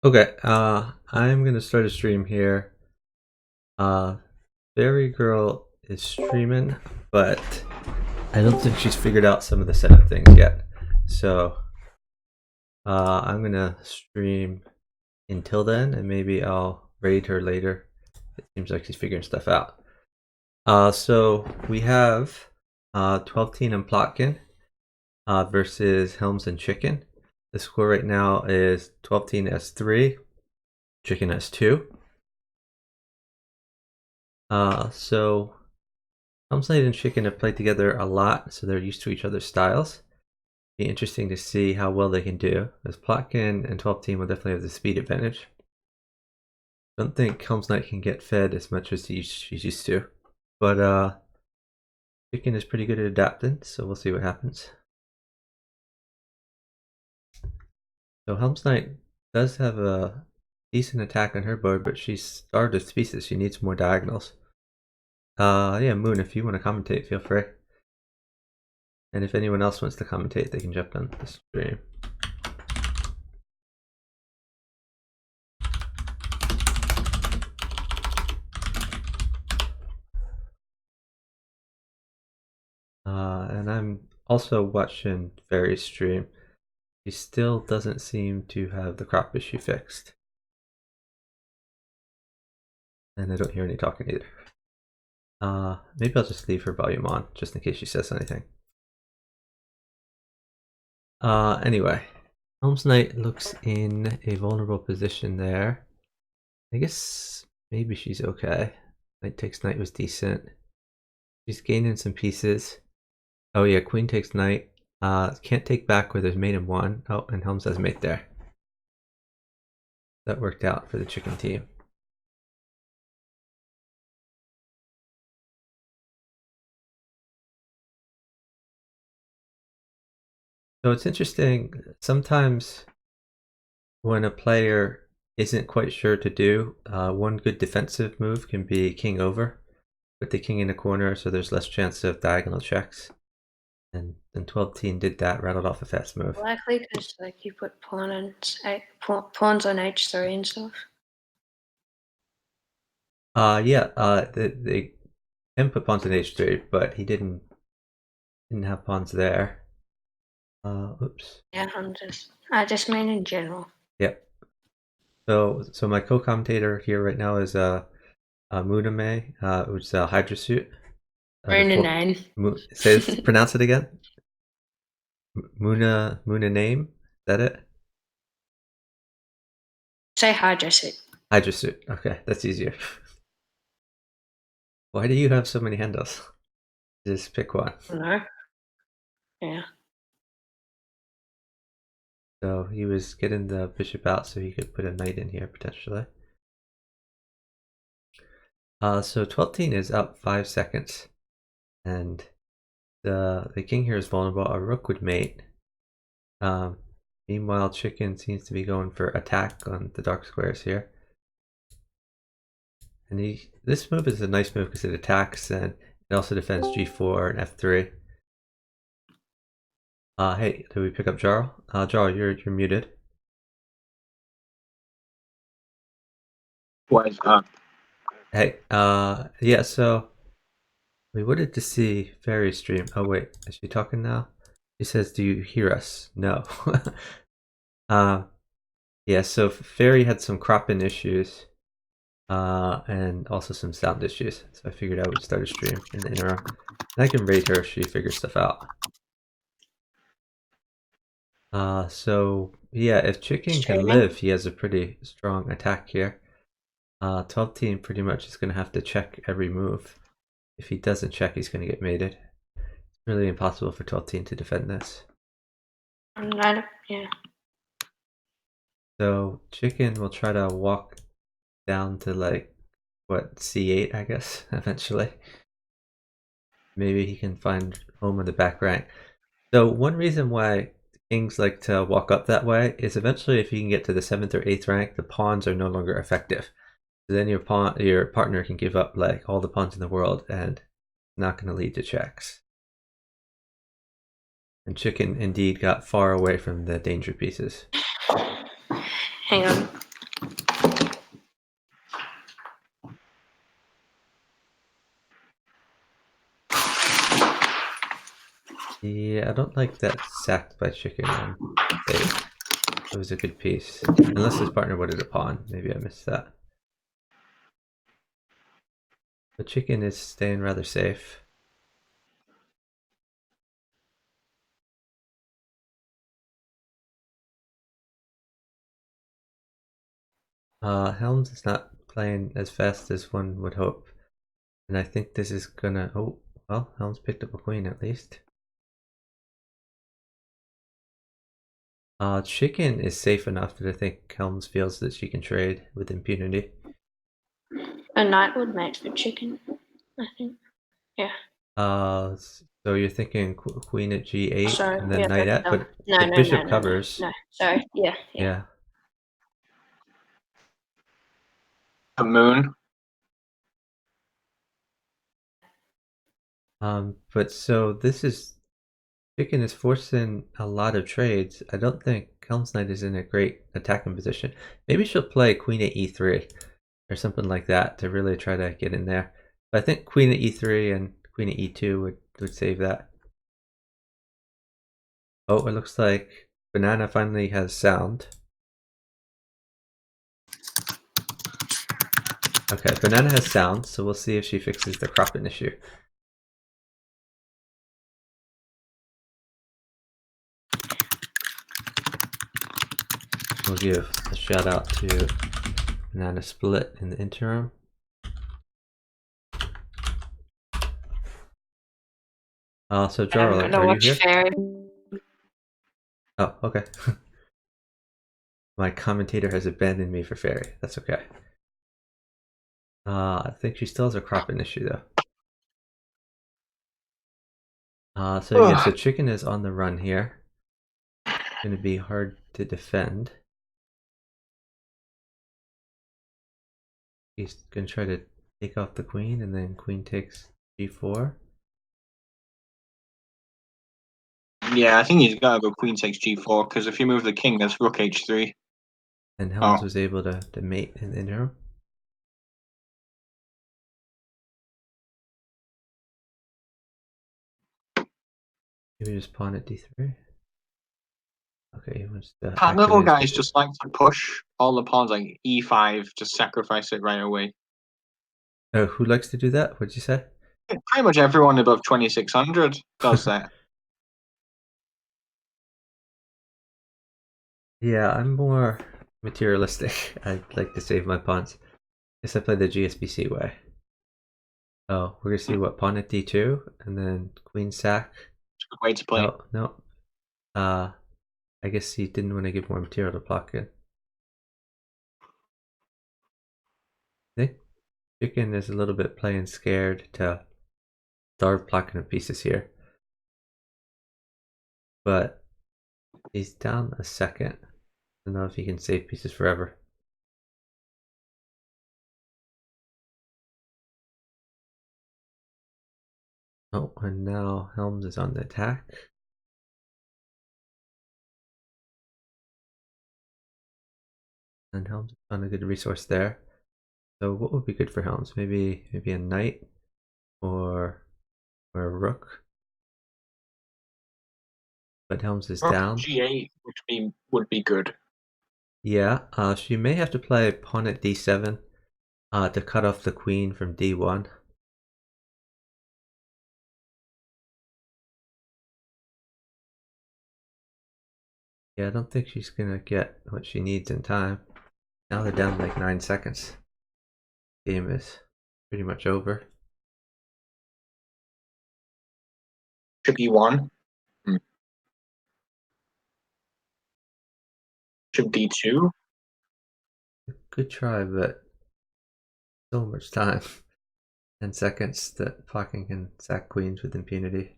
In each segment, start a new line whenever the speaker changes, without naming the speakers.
Okay, I'm gonna start a stream here. Fairy Girl is streaming, but I don't think she's figured out some of the setup things yet. So, I'm gonna stream until then, and maybe I'll raid her later. It seems like she's figuring stuff out. So we have 12 Teen and Plotkin versus Helms and Chicken. The score right now is 12 Teen has 3, Chicken has 2. So Helms Knight and Chicken have played together a lot, so they're used to each other's styles. Be interesting to see how well they can do, as Plotkin and 12 Team will definitely have the speed advantage. Don't think Helms Knight can get fed as much as she's used to, but Chicken is pretty good at adapting, so we'll see what happens. So Helms Knight does have a decent attack on her board, but she's starved of pieces. She needs more diagonals. Yeah, Moon, if you want to commentate, feel free. And if anyone else wants to commentate, they can jump on the stream. And I'm also watching Fairy's stream. She still doesn't seem to have the crop issue fixed. And I don't hear any talking either. Maybe I'll just leave her volume on, just in case she says anything. Anyway, Helms Knight looks in a vulnerable position there. I guess maybe she's okay. Knight takes Knight was decent. She's gaining some pieces. Oh yeah, Queen takes Knight. Can't take back where there's mate in 1. Oh, and Helms has mate there. That worked out for the Chicken team. So it's interesting, sometimes when a player isn't quite sure to do, one good defensive move can be king over. Put the king in a corner so there's less chance of diagonal checks. And 12 Teen did that, rattled off a fast move.
Likely because like you put pawns on h3 and stuff.
They can put pawns on h3, but he didn't have pawns there. Oops.
Yeah, I just mean in general.
Yep. So my co-commentator here right now is Muname, which is a Hydra suit.
Munaname.
Pronounce it again. Munaname. Is that it?
Say Hydra suit.
Hydra suit. Okay, that's easier. Why do you have so many handles? Just pick one.
No. Yeah.
So he was getting the bishop out so he could put a knight in here potentially. So 12 Teen is up 5 seconds. And the king here is vulnerable. A rook would mate. Meanwhile, Chicken seems to be going for attack on the dark squares here. And this move is a nice move because it attacks and it also defends g4 and f3. Hey, did we pick up Jarl? Jarl, you're muted.
What is up?
Hey, yeah, so we wanted to see Fairy stream. Oh wait, is she talking now? She says, do you hear us? No. Yeah, so Fairy had some cropping issues. And also some sound issues. So I figured I would start a stream in the interim. And I can raid her if she figures stuff out. So yeah, if Chicken can live, he has a pretty strong attack here. 12 Teen pretty much is going to have to check every move. If he doesn't check, he's going to get mated. It's really impossible for 12 Teen to defend this.
Yeah.
So Chicken will try to walk down to like, what, c8, I guess, eventually. Maybe he can find home in the back rank. So one reason why kings like to walk up that way is eventually if you can get to the 7th or 8th rank, the pawns are no longer effective. So then your partner can give up like all the pawns in the world and it's not going to lead to checks. And Chicken indeed got far away from the danger pieces.
Hang on.
Yeah, I don't like that sacked by chicken on save. It was a good piece. Unless his partner wanted a pawn. Maybe I missed that. The chicken is staying rather safe. Helms is not playing as fast as one would hope. And I think this is gonna... Oh, well, Helms picked up a queen at least. Chicken is safe enough that I think Helms feels that she can trade with impunity.
A knight would mate for chicken, I think. Yeah.
So you're thinking queen at g8
Sorry.
and then
Yeah,
knight
that's
at,
dumb.
but
No,
the
no, no,
bishop
no, no,
covers.
no. Sorry. Yeah, yeah.
Yeah.
The moon.
But so this is chicken is forcing a lot of trades. I don't think Helm's Knight is in a great attacking position. Maybe she'll play queen at e3 or something like that to really try to get in there. But I think queen at e3 and queen at e2 would save that. Oh, it looks like Banana finally has sound. Okay, Banana has sound, so we'll see if she fixes the cropping issue. We'll give a shout out to Banana Split in the interim. So Jar
I
Alert,
don't
are you
watch
here?
fairy.
Oh, okay. My commentator has abandoned me for Fairy. That's okay. I think she still has a cropping issue though. So yeah, so Chicken is on the run here. Going to be hard to defend. He's going to try to take off the queen, and then queen takes g4.
Yeah, I think he's got to go queen takes g4 because if you move the king, that's rook h3.
And Helms was able to mate in the interim. Maybe just pawn at d3. Okay, he wants to
High
activate
level
his
guys
bishop.
just like to push all the pawns like e5, just sacrifice it right away.
Oh, who likes to do that? What'd you say?
Pretty much everyone above 2600 does that.
Yeah, I'm more materialistic. I like to save my pawns. Guess I play the GSBC way. Oh, we're gonna see what pawn at d2 and then queen sack.
It's a good way to play.
Oh no. I guess he didn't want to give more material to block it. I think Chicken is a little bit playing scared to start blocking of pieces here. But he's down a second. I don't know if he can save pieces forever. Oh, and now Helms is on the attack. And Helms found a good resource there. So what would be good for Helms? Maybe a knight or a rook. But Helms is
Rook
down.
g8 would be good.
Yeah, she may have to play pawn at d7 to cut off the queen from d1. Yeah, I don't think she's gonna get what she needs in time. Now they're down like 9 seconds. Game is pretty much over.
Should e1. Should d2.
Good try, but so much time. 10 seconds that Pocken can sack queens with impunity.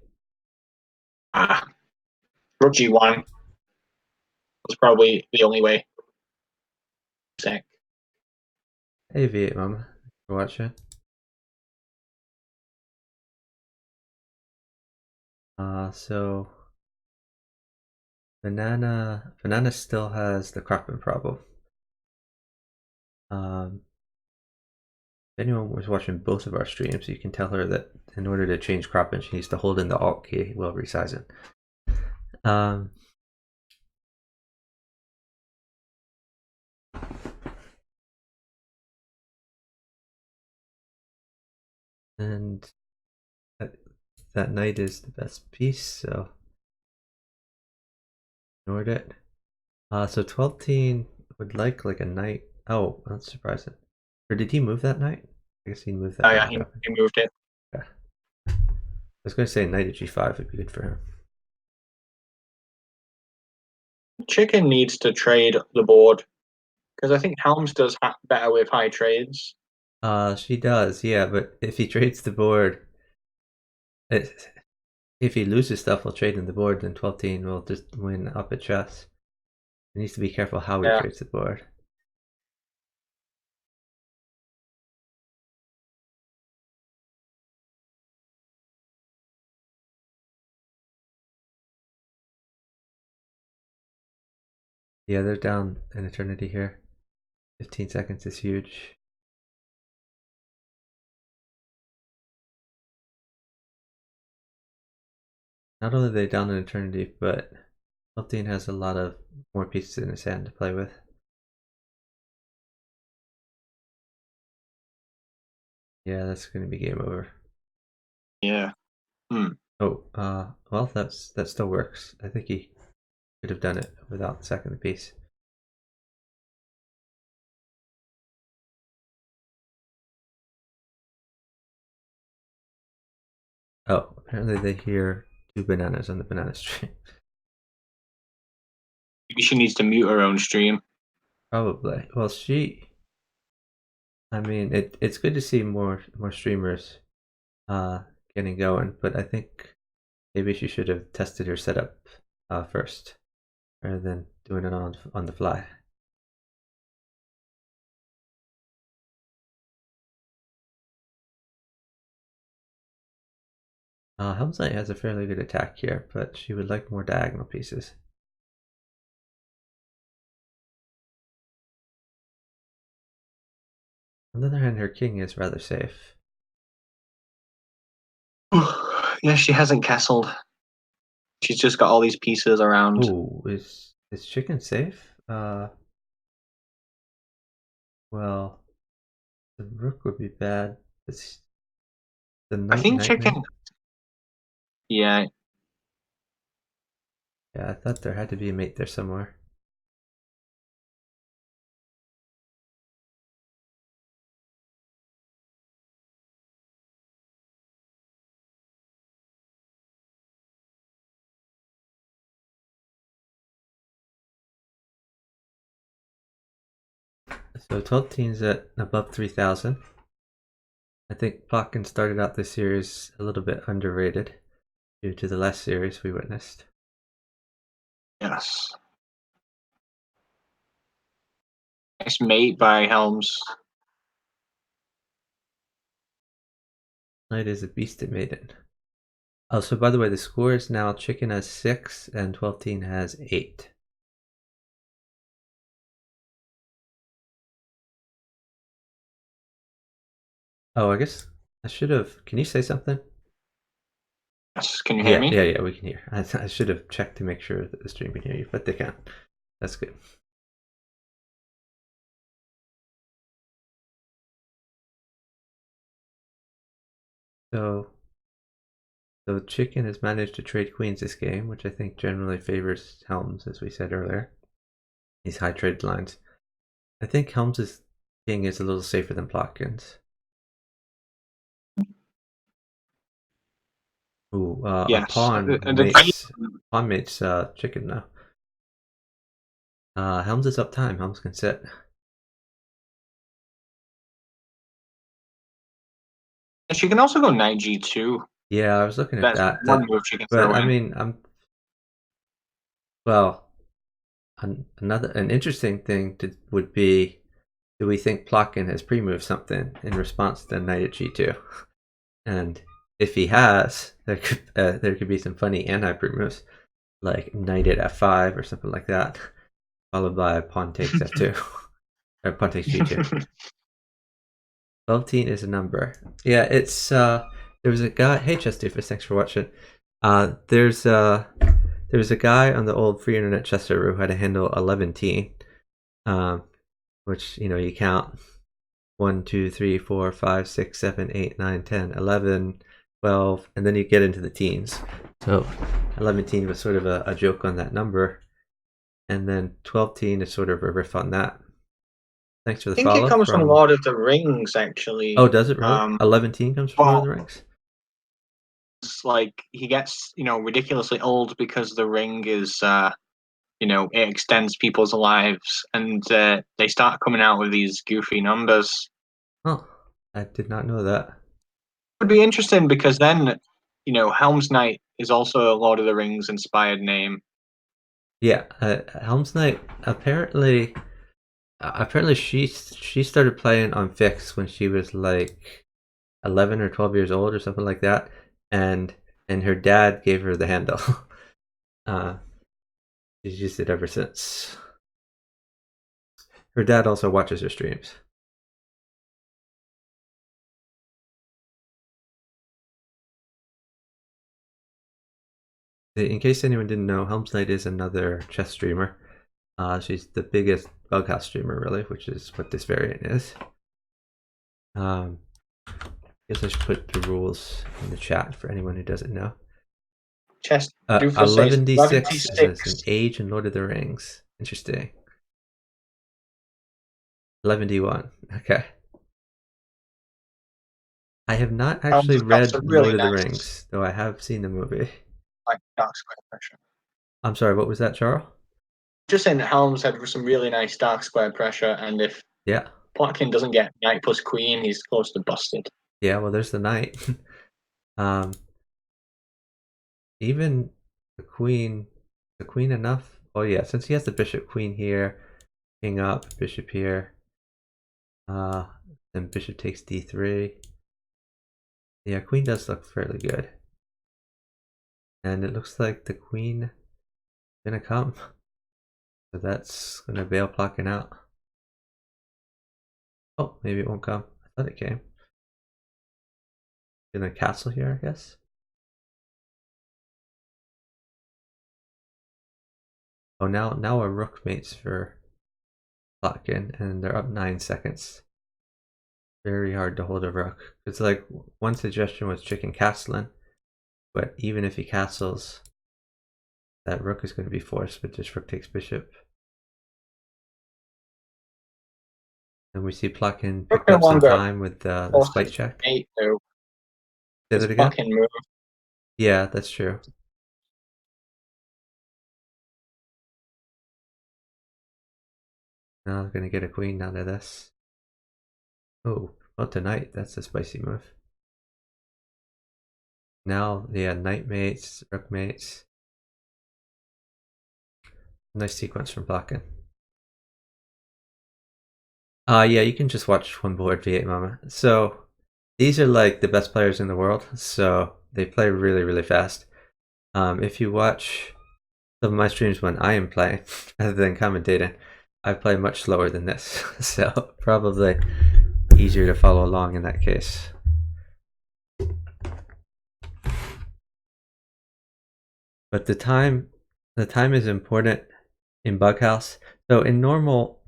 Rook g1 was probably the only way. Sack.
Hey V8 Mama, thanks for watching. So Banana still has the cropping problem. If anyone was watching both of our streams, you can tell her that in order to change cropping, she needs to hold in the Alt key while resizing. And that knight is the best piece, so ignored it. So 12 teen would like a knight. Oh, that's surprising. Or did he move that knight? I guess he moved that.
Oh yeah, he moved it.
Yeah. I was going to say knight at g5 would be good for him.
Chicken needs to trade the board because I think Helms does better with high trades.
She does, yeah, but if he trades the board, if he loses stuff while trading the board, then 12 teen will just win up at chess. He needs to be careful how he trades the board. Yeah, they're down an eternity here. 15 seconds is huge. Not only are they down an eternity, but 12 has a lot of more pieces in his hand to play with. Yeah, that's going to be game over.
Yeah.
Oh, well, that still works. I think he could have done it without sacking the piece. Oh, apparently they hear 2 bananas on the banana stream.
Maybe she needs to mute her own stream.
Probably. Well, I mean, it's good to see more streamers getting going, but I think maybe she should have tested her setup first rather than doing it on the fly. Helmsley has a fairly good attack here, but she would like more diagonal pieces. On the other hand, her king is rather safe.
Yeah, she hasn't castled. She's just got all these pieces around.
Ooh, is chicken safe? Well, the rook would be bad. It's the knight.
I think chicken. Yeah.
Yeah, I thought there had to be a mate there somewhere. So 12 teams at above 3,000. I think Plotkin started out this series a little bit underrated due to the last series we witnessed.
Yes. Nice mate by Helms.
Knight is a beast at maiden. Oh, so by the way, the score is now chicken has 6 and 12 teen has 8. Oh, I guess I should have. Can you say something?
Yes. Can you hear me?
Yeah, we can hear. I should have checked to make sure that the stream can hear you, but they can. That's good. So chicken has managed to trade queens this game, which I think generally favors Helms, as we said earlier. These high trade lines. I think Helms's king is a little safer than Plotkin's. Ooh,
Yes.
a pawn mates chicken now. Helms is up time. Helms can sit.
She can also go knight g2.
Yeah, I was looking at that.
One move she can
but
throw
I
in.
mean, well, an interesting thing would be, do we think Plotkin has pre-moved something in response to knight at g2? And if he has, there could be some funny anti-pre-moves, like knight at f5 or something like that, followed by pawn takes f2 or pawn takes g2. 12 is a number. Yeah, it's there was a guy. Hey, Chestufus, thanks for watching. There's a guy on the old free internet chess server who had a handle 11, which you count 1, 2, 3, 4, 5, 6, 7, 8, 9, 10, 11, 12, and then you get into the teens. So 11 was sort of a joke on that number, and then 12 is sort of a riff on that. Thanks for the
I think
follow.
it comes from Lord of the Rings, actually.
Oh, does it really? 11 comes from Lord of the Rings?
It's like he gets, ridiculously old because the ring is, it extends people's lives, and they start coming out with these goofy numbers.
Oh, I did not know that.
It would be interesting because then, Helm's Knight is also a Lord of the Rings inspired name.
Yeah, Helm's Knight apparently she started playing on Fix when she was like 11 or 12 years old or something like that, and her dad gave her the handle. She's used it ever since. Her dad also watches her streams. In case anyone didn't know, Helm's Knight is another chess streamer. She's the biggest bughouse streamer, really, which is what this variant is. I guess I should put the rules in the chat for anyone who doesn't know.
Chess.
11d6 is an age in Lord of the Rings. Interesting. 11d1. Okay. I have not actually read Lord of the Rings, though I have seen the movie.
Like dark square pressure.
I'm sorry, what was that, Charles?
Just saying that Helms had some really nice dark square pressure, and if Plotkin doesn't get knight plus queen, he's close to busted.
Yeah, well, there's the knight. Even the queen enough? Oh yeah, since he has the bishop queen here, king up, bishop here, then bishop takes d3. Yeah, queen does look fairly good. And it looks like the queen is gonna come. So that's gonna bail Plotkin out. Oh, maybe it won't come. I thought it came. Gonna castle here, I guess. Oh, now a rook mates for Plotkin, and they're up 9 seconds. Very hard to hold a rook. It's like one suggestion was chicken castling, but even if he castles, that rook is going to be forced, but just rook takes bishop. And we see Plotkin pick up some time with the spike check. Say that again? Yeah, that's true. Now I'm going to get a queen out of this. Oh, well, tonight, that's a spicy move. Now, yeah, knight mates, rook mates. Nice sequence from Plotkin. Yeah, you can just watch one board V8 Mama. So these are like the best players in the world, so they play really, really fast. If you watch some of my streams when I am playing, rather than commentating, I play much slower than this, so probably easier to follow along in that case. But the time is important in Bughouse. So in normal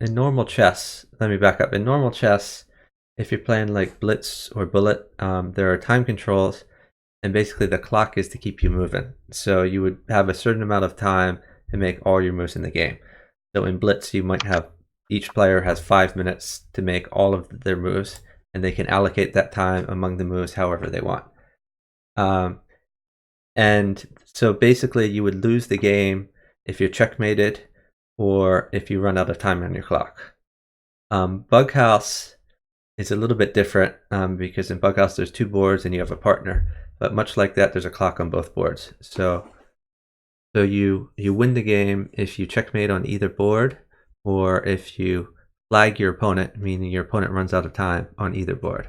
chess, let me back up. In normal chess, if you're playing like Blitz or Bullet, there are time controls, and basically the clock is to keep you moving. So you would have a certain amount of time to make all your moves in the game. So in Blitz, you might have each player has 5 minutes to make all of their moves, and they can allocate that time among the moves however they want. And so basically you would lose the game if you're checkmated or if you run out of time on your clock. Bughouse is a little bit different because in Bughouse there's 2 boards and you have a partner, but much like that there's a clock on both boards. So you win the game if you checkmate on either board, or if you flag your opponent, meaning your opponent runs out of time on either board.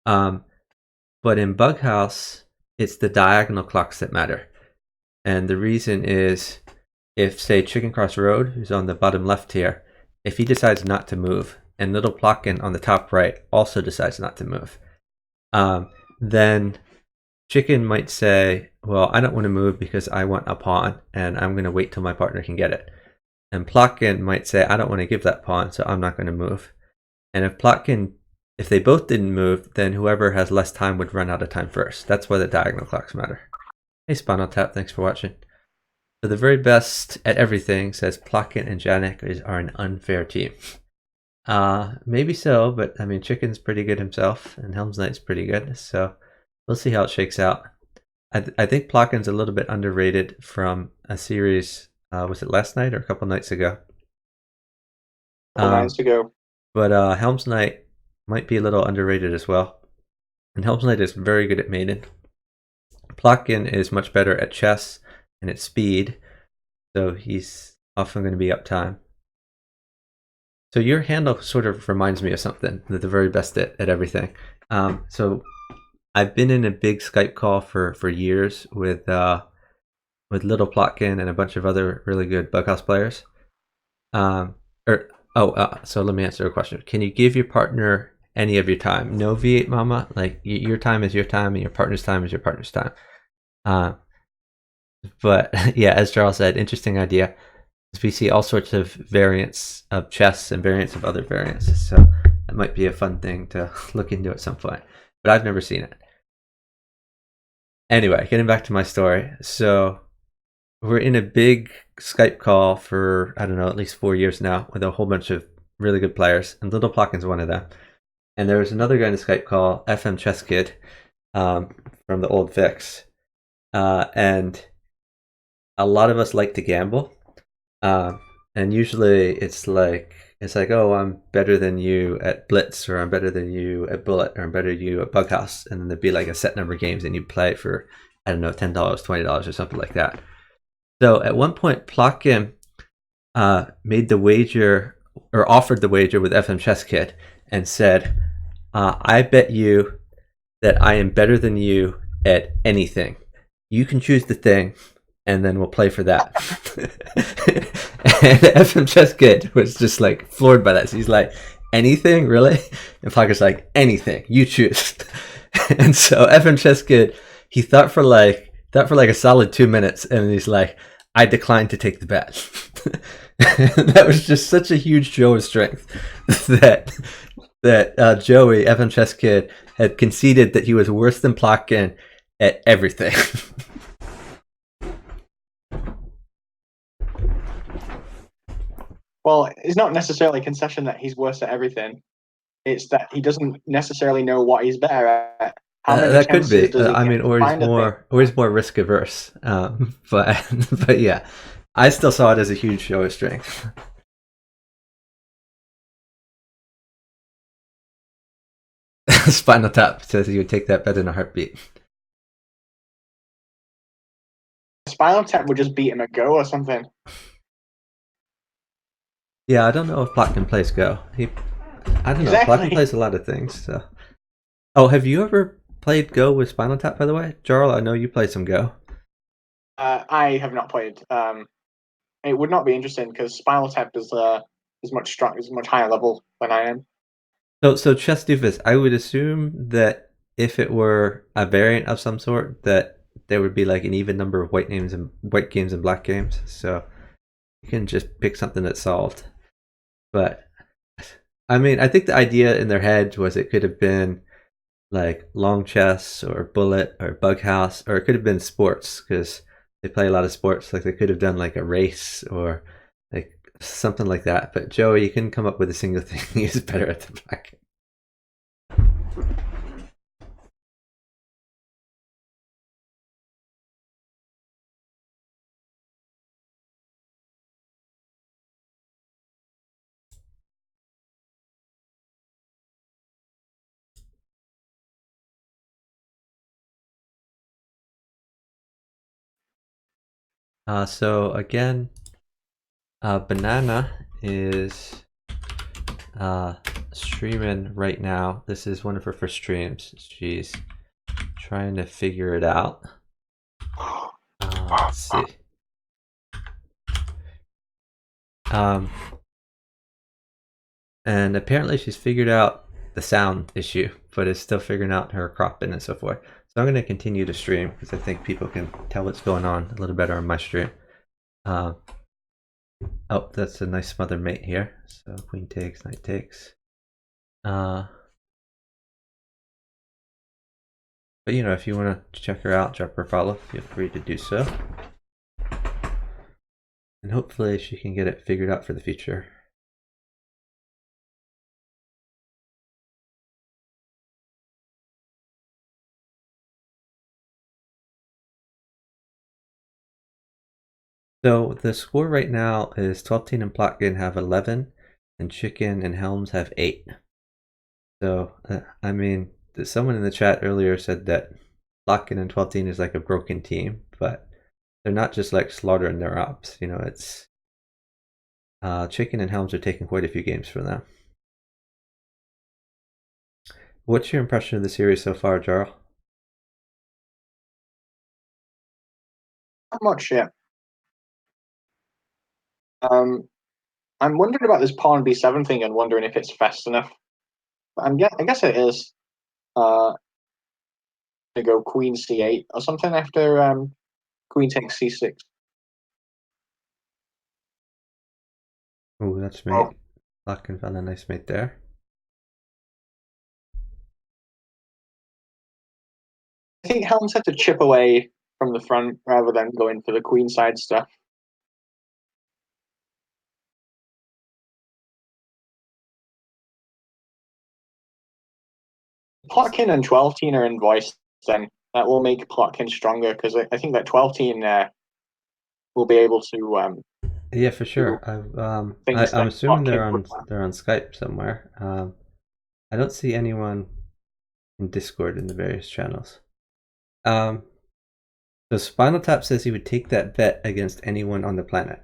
But in Bughouse, it's the diagonal clocks that matter. And the reason is, if say Chicken Cross Road, who's on the bottom left here, if he decides not to move and little Plotkin on the top right also decides not to move, then Chicken might say, well, I don't want to move because I want a pawn, and I'm going to wait till my partner can get it. And Plotkin might say, I don't want to give that pawn, so I'm not going to move. And if they both didn't move, then whoever has less time would run out of time first. That's why the diagonal clocks matter. Hey, Spinal Tap, thanks for watching. So the very best at everything says Plotkin and Janik are an unfair team. Maybe so, but I mean, Chicken's pretty good himself, and Helm's Knight's pretty good, so we'll see how it shakes out. I think Plotkin's a little bit underrated from a series, was it last night or a couple nights ago?
Nights ago.
But Helm's Knight might be a little underrated as well. And Helm's Knight is very good at maiden. Plotkin is much better at chess and at speed, so he's often going to be up time. So your handle sort of reminds me of something, that the very best at everything. So I've been in a big Skype call for years with Little Plotkin and a bunch of other really good bughouse players. So let me answer a question. Can you give your partner any of your time? No V8 Mama, like your time is your time and your partner's time is your partner's time. But yeah, as Charles said, interesting idea. We see all sorts of variants of chess and variants of other variants, so that might be a fun thing to look into at some point, but I've never seen it. Anyway, getting back to my story. So we're in a big Skype call for, I don't know, at least 4 years now with a whole bunch of really good players, and Little Plotkin's one of them. And there was another guy in the Skype call, FM Chess Kid, from the old Vix. And a lot of us like to gamble. And usually it's like, oh, I'm better than you at Blitz, or I'm better than you at Bullet, or I'm better than you at Bughouse. And then there'd be like a set number of games and you'd play for, I don't know, $10, $20 or something like that. So at one point, Plotkin made the wager, or offered the wager with FM Chess Kid, and said, I bet you that I am better than you at anything. You can choose the thing, and then we'll play for that. And FM Chess Kid was just like floored by that. So he's like, anything, really? And Plotkin's like, anything, you choose. And so FM Chess Kid, he thought for like a solid 2 minutes, and he's like, I declined to take the bet. That was just such a huge show of strength that Joey, FM Chess Kid, had conceded that he was worse than Plotkin at everything.
Well, it's not necessarily a concession that he's worse at everything. It's that he doesn't necessarily know what he's better at. How many
that could be.
I mean,
or he's more risk averse. But yeah, I still saw it as a huge show of strength. Spinal Tap says he would take that bet in a heartbeat.
Spinal Tap would just beat him at Go or something.
Yeah, I don't know if Plotkin plays Go. I don't know.
Exactly.
Plotkin plays a lot of things. So. Oh, have you ever played Go with Spinal Tap, by the way? Jarl, I know you play some Go.
I have not played. It would not be interesting because Spinal Tap is much higher level than I am.
So Chess Doofus, I would assume that if it were a variant of some sort, that there would be like an even number of white games and black games. So you can just pick something that's solved. But I mean, I think the idea in their heads was it could have been like long chess or bullet or bughouse, or it could have been sports because they play a lot of sports. Like they could have done like a race or like something like that. But Joey, you couldn't come up with a single thing he's better at the black. So again, Banana is streaming right now. This is one of her first streams. She's trying to figure it out. Let's see. And apparently she's figured out the sound issue, but is still figuring out her cropping and so forth. So I'm going to continue to stream because I think people can tell what's going on a little better on my stream. Oh, that's a nice smother mate here. So queen takes, knight takes. But you know, if you want to check her out, drop her a follow, feel free to do so. And hopefully she can get it figured out for the future. So the score right now is 12 and Plotkin have 11, and Chicken and Helms have 8. So, I mean, someone in the chat earlier said that Plotkin and 12 is like a broken team, but they're not just like slaughtering their ops. You know, it's Chicken and Helms are taking quite a few games from them. What's your impression of the series so far, Jarl?
Not much yet. I'm wondering about this pawn b7 thing and wondering if it's fast enough. I guess it is. To go queen c8 or something after queen takes c6.
Oh, that's mate. Plotkin found a nice mate there.
I think Helms had to chip away from the front rather than going for the queenside stuff. Plotkin and 12 are in voice, then that will make Plotkin stronger because I think that 12 will be able to.
Yeah, for sure. I'm assuming they're on Skype somewhere. I don't see anyone in Discord in the various channels. So Spinal Tap says he would take that bet against anyone on the planet.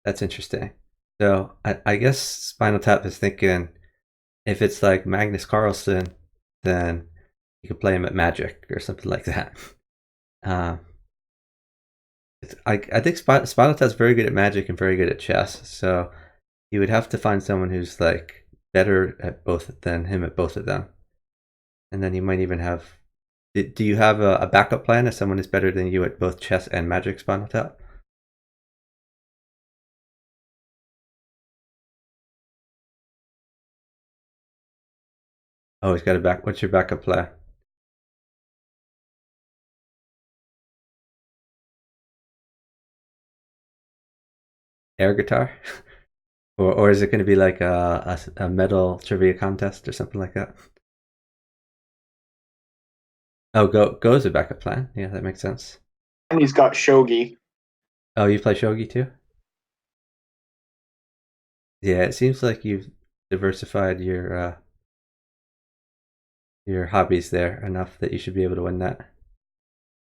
That's interesting. So I guess Spinal Tap is thinking if it's like Magnus Carlsen, then you could play him at Magic or something like that. I think Spinal Tap's very good at Magic and very good at chess, so you would have to find someone who's like better at both than him at both of them. And then you might even have. Do you have a backup plan if someone is better than you at both chess and Magic, Spinal Tap? Oh, he's got a back. What's your backup plan? Air guitar, or is it going to be like a metal trivia contest or something like that? Oh, Go's a backup plan. Yeah, that makes sense.
And he's got shogi.
Oh, you play shogi too? Yeah, it seems like you've diversified your hobbies there enough that you should be able to win that.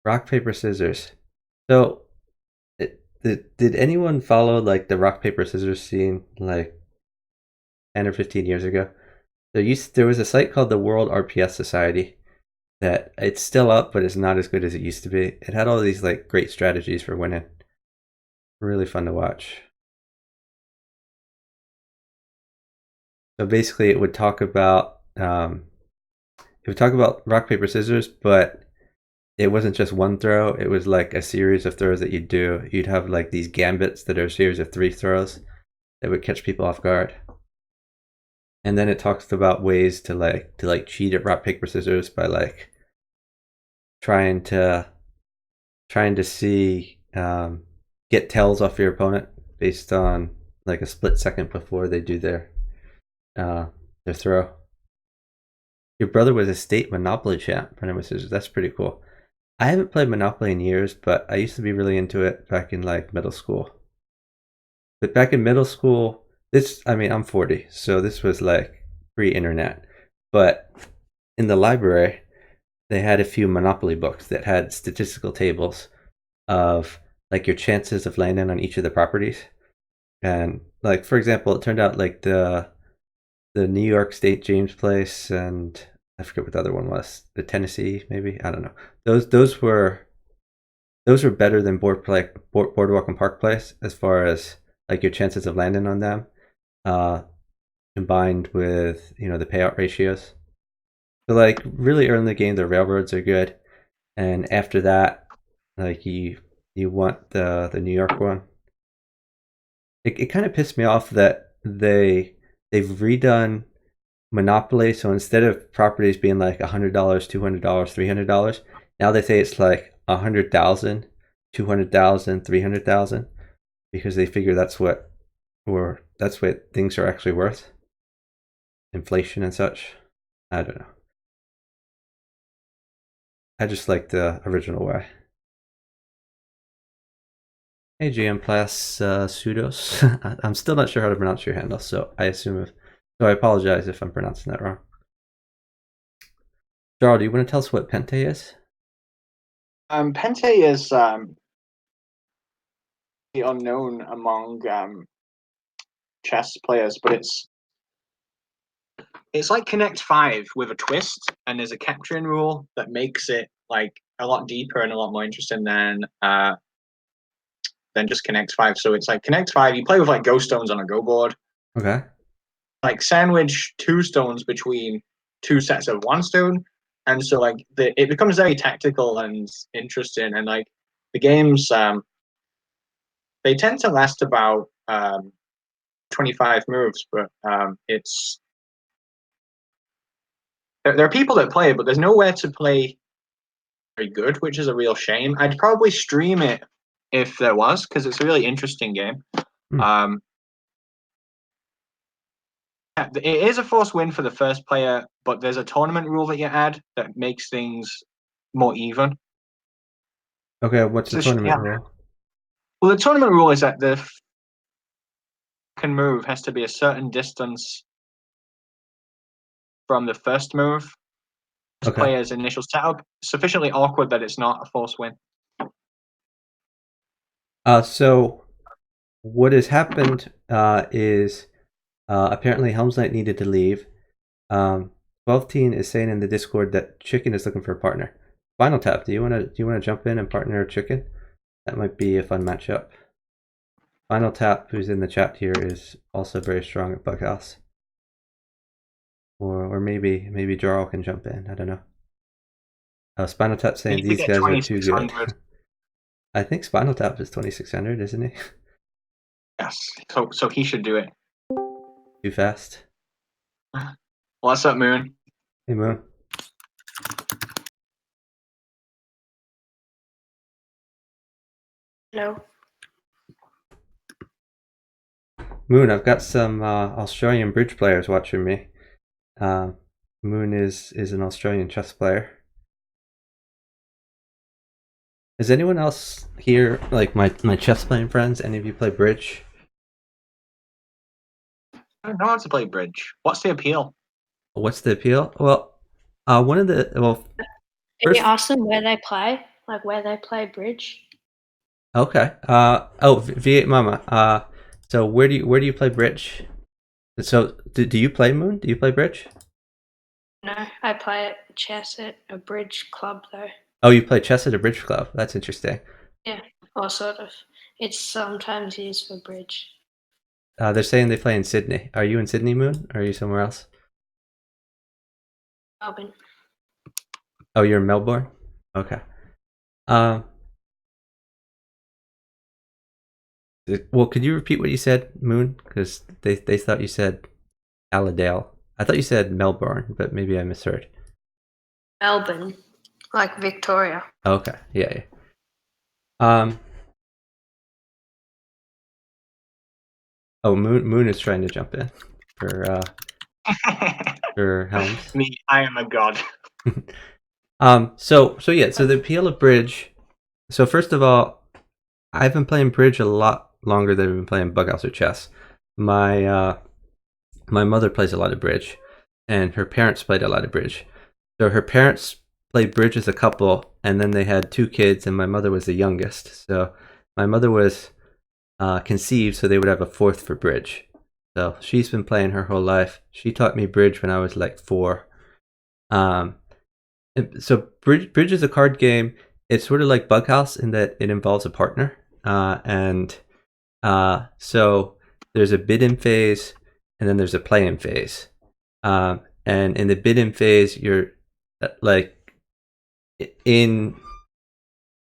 Rock paper scissors. So, did anyone follow like the rock paper scissors scene like 10 or 15 years ago? There was a site called the World RPS Society that it's still up, but it's not as good as it used to be. It had all these like great strategies for winning. Really fun to watch. So basically, it would talk about rock paper scissors, but it wasn't just one throw. It was like a series of throws that you'd do. You'd have like these gambits that are a series of 3 throws that would catch people off guard. And then it talks about ways to cheat at rock paper scissors by like trying to see get tells off your opponent based on like a split second before they do their throw. Your brother was a state Monopoly champ for scissors. That's pretty cool. I haven't played Monopoly in years, but I used to be really into it back in like middle school. But back in middle school, I'm 40, so this was like pre-internet. But in the library, they had a few Monopoly books that had statistical tables of like your chances of landing on each of the properties. And like for example, it turned out like the New York State James Place and I forget what the other one was. The Tennessee, maybe, I don't know. Those were better than Boardwalk and Park Place as far as like your chances of landing on them. combined with the payout ratios. So like really early in the game, the railroads are good, and after that, like you want the New York one. It kind of pissed me off that they've redone Monopoly. So instead of properties being like $100, $200, $300, now they say it's like 100,000, 200,000, 300,000, because they figure that's what things are actually worth. Inflation and such. I don't know. I just like the original way. Hey, GM Plus Pseudos. I'm still not sure how to pronounce your handle, so I apologize if I'm pronouncing that wrong. Jarl, do you want to tell us what Pente is?
Pente is the unknown among chess players, but it's like Connect 5 with a twist, and there's a capturing rule that makes it like a lot deeper and a lot more interesting than just Connect 5. So it's like Connect 5, you play with like ghost stones on a go board.
Okay.
Like sandwich 2 stones between 2 sets of 1 stone. And so like it becomes very tactical and interesting. And like the games, they tend to last about 25 moves, but there are people that play it, but there's nowhere to play very good, which is a real shame. I'd probably stream it if there was, because it's a really interesting game. It is a forced win for the first player, but there's a tournament rule that you add that makes things more even.
Okay, what's the tournament rule?
Well, the tournament rule is that the second move has to be a certain distance from the first move. The player's initial setup sufficiently awkward that it's not a forced win.
So what has happened is apparently Helm's Knight needed to leave. 12teen is saying in the Discord that Chicken is looking for a partner. Final Tap, do you want to jump in and partner Chicken? That might be a fun matchup. Final Tap, who's in the chat here, is also very strong at Bughouse. Or maybe Jarl can jump in. I don't know. Spinal Tap saying these guys are too good. I think Spinal Tap is 2600, isn't he?
Yes. So he should do it.
Too fast.
What's up, Moon?
Hey, Moon.
Hello.
Moon, I've got some Australian bridge players watching me. Moon is an Australian chess player. Is anyone else here, like my chess playing friends, any of you play bridge?
I don't know how to play bridge. What's the appeal?
What's the appeal? Well,
Can you ask them where they play? Like where they play bridge?
Okay. V8 Mama. So where do you play bridge? So do you play, Moon? Do you play bridge?
No, I play chess at a bridge club though.
Oh, you play chess at a bridge club. That's interesting.
Yeah, or sort of. It's sometimes used for bridge.
They're saying they play in Sydney. Are you in Sydney, Moon? Or are you somewhere else?
Melbourne.
Oh, you're in Melbourne? Okay. Well, could you repeat what you said, Moon? Because they thought you said Allendale. I thought you said Melbourne, but maybe I misheard.
Melbourne, like Victoria.
Okay, yeah. Oh, Moon is trying to jump in for Helms.
Me, I am a god.
So the appeal of bridge. So first of all, I've been playing bridge a lot longer than I've been playing bughouse or chess. My mother plays a lot of bridge, and her parents played a lot of bridge. So her parents played bridge as a couple, and then they had 2 kids, and my mother was the youngest. So my mother was conceived, so they would have a 4th for bridge. So she's been playing her whole life. She taught me bridge when I was like 4. So bridge is a card game. It's sort of like Bughouse in that it involves a partner, so there's a bid-in phase, and then there's a play-in phase. And in the bid-in phase, you're like in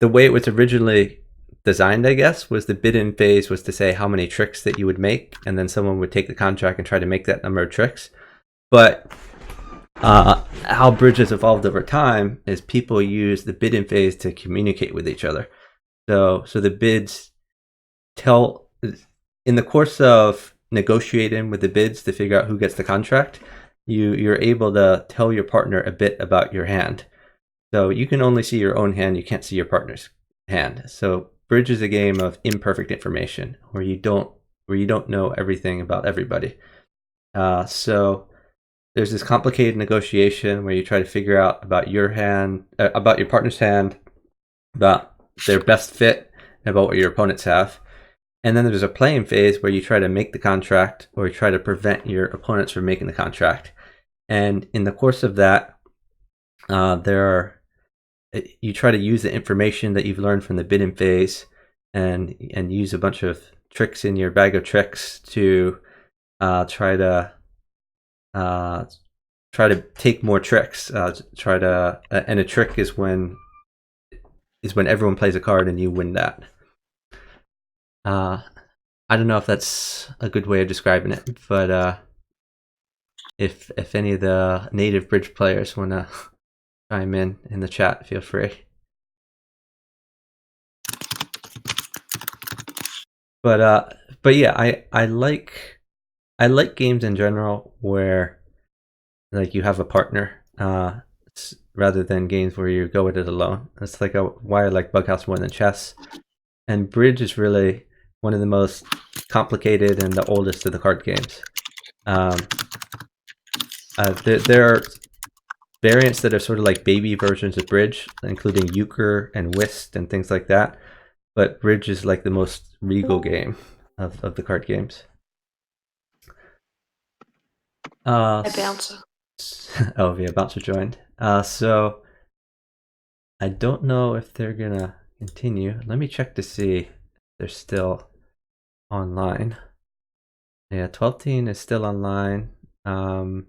the way it was originally designed, I guess, was the bid-in phase was to say how many tricks that you would make, and then someone would take the contract and try to make that number of tricks. But how Bridge has evolved over time is people use the bid-in phase to communicate with each other. So the bids tell, in the course of negotiating with the bids to figure out who gets the contract, you're able to tell your partner a bit about your hand. So you can only see your own hand, you can't see your partner's hand. So Bridge is a game of imperfect information where you don't know everything about everybody. So there's this complicated negotiation where you try to figure out about your hand, about your partner's hand, about their best fit, and about what your opponents have. And then there's a playing phase where you try to make the contract or you try to prevent your opponents from making the contract. And in the course of that, you try to use the information that you've learned from the bidding phase and use a bunch of tricks in your bag of tricks to try to take more tricks. And a trick is when everyone plays a card and you win that. I don't know if that's a good way of describing it, but if any of the native Bridge players want to chime in the chat, feel free. But yeah, I like games in general where like you have a partner rather than games where you go at it alone. That's like why I like Bughouse more than chess. And Bridge is really one of the most complicated and the oldest of the card games. There are variants that are sort of like baby versions of Bridge, including Euchre and Whist and things like that. But Bridge is like the most regal game of the card games.
Bouncer.
Oh yeah, Bouncer joined. So I don't know if they're gonna continue. Let me check to see if they're still online. Yeah, 12 Teen is still online. I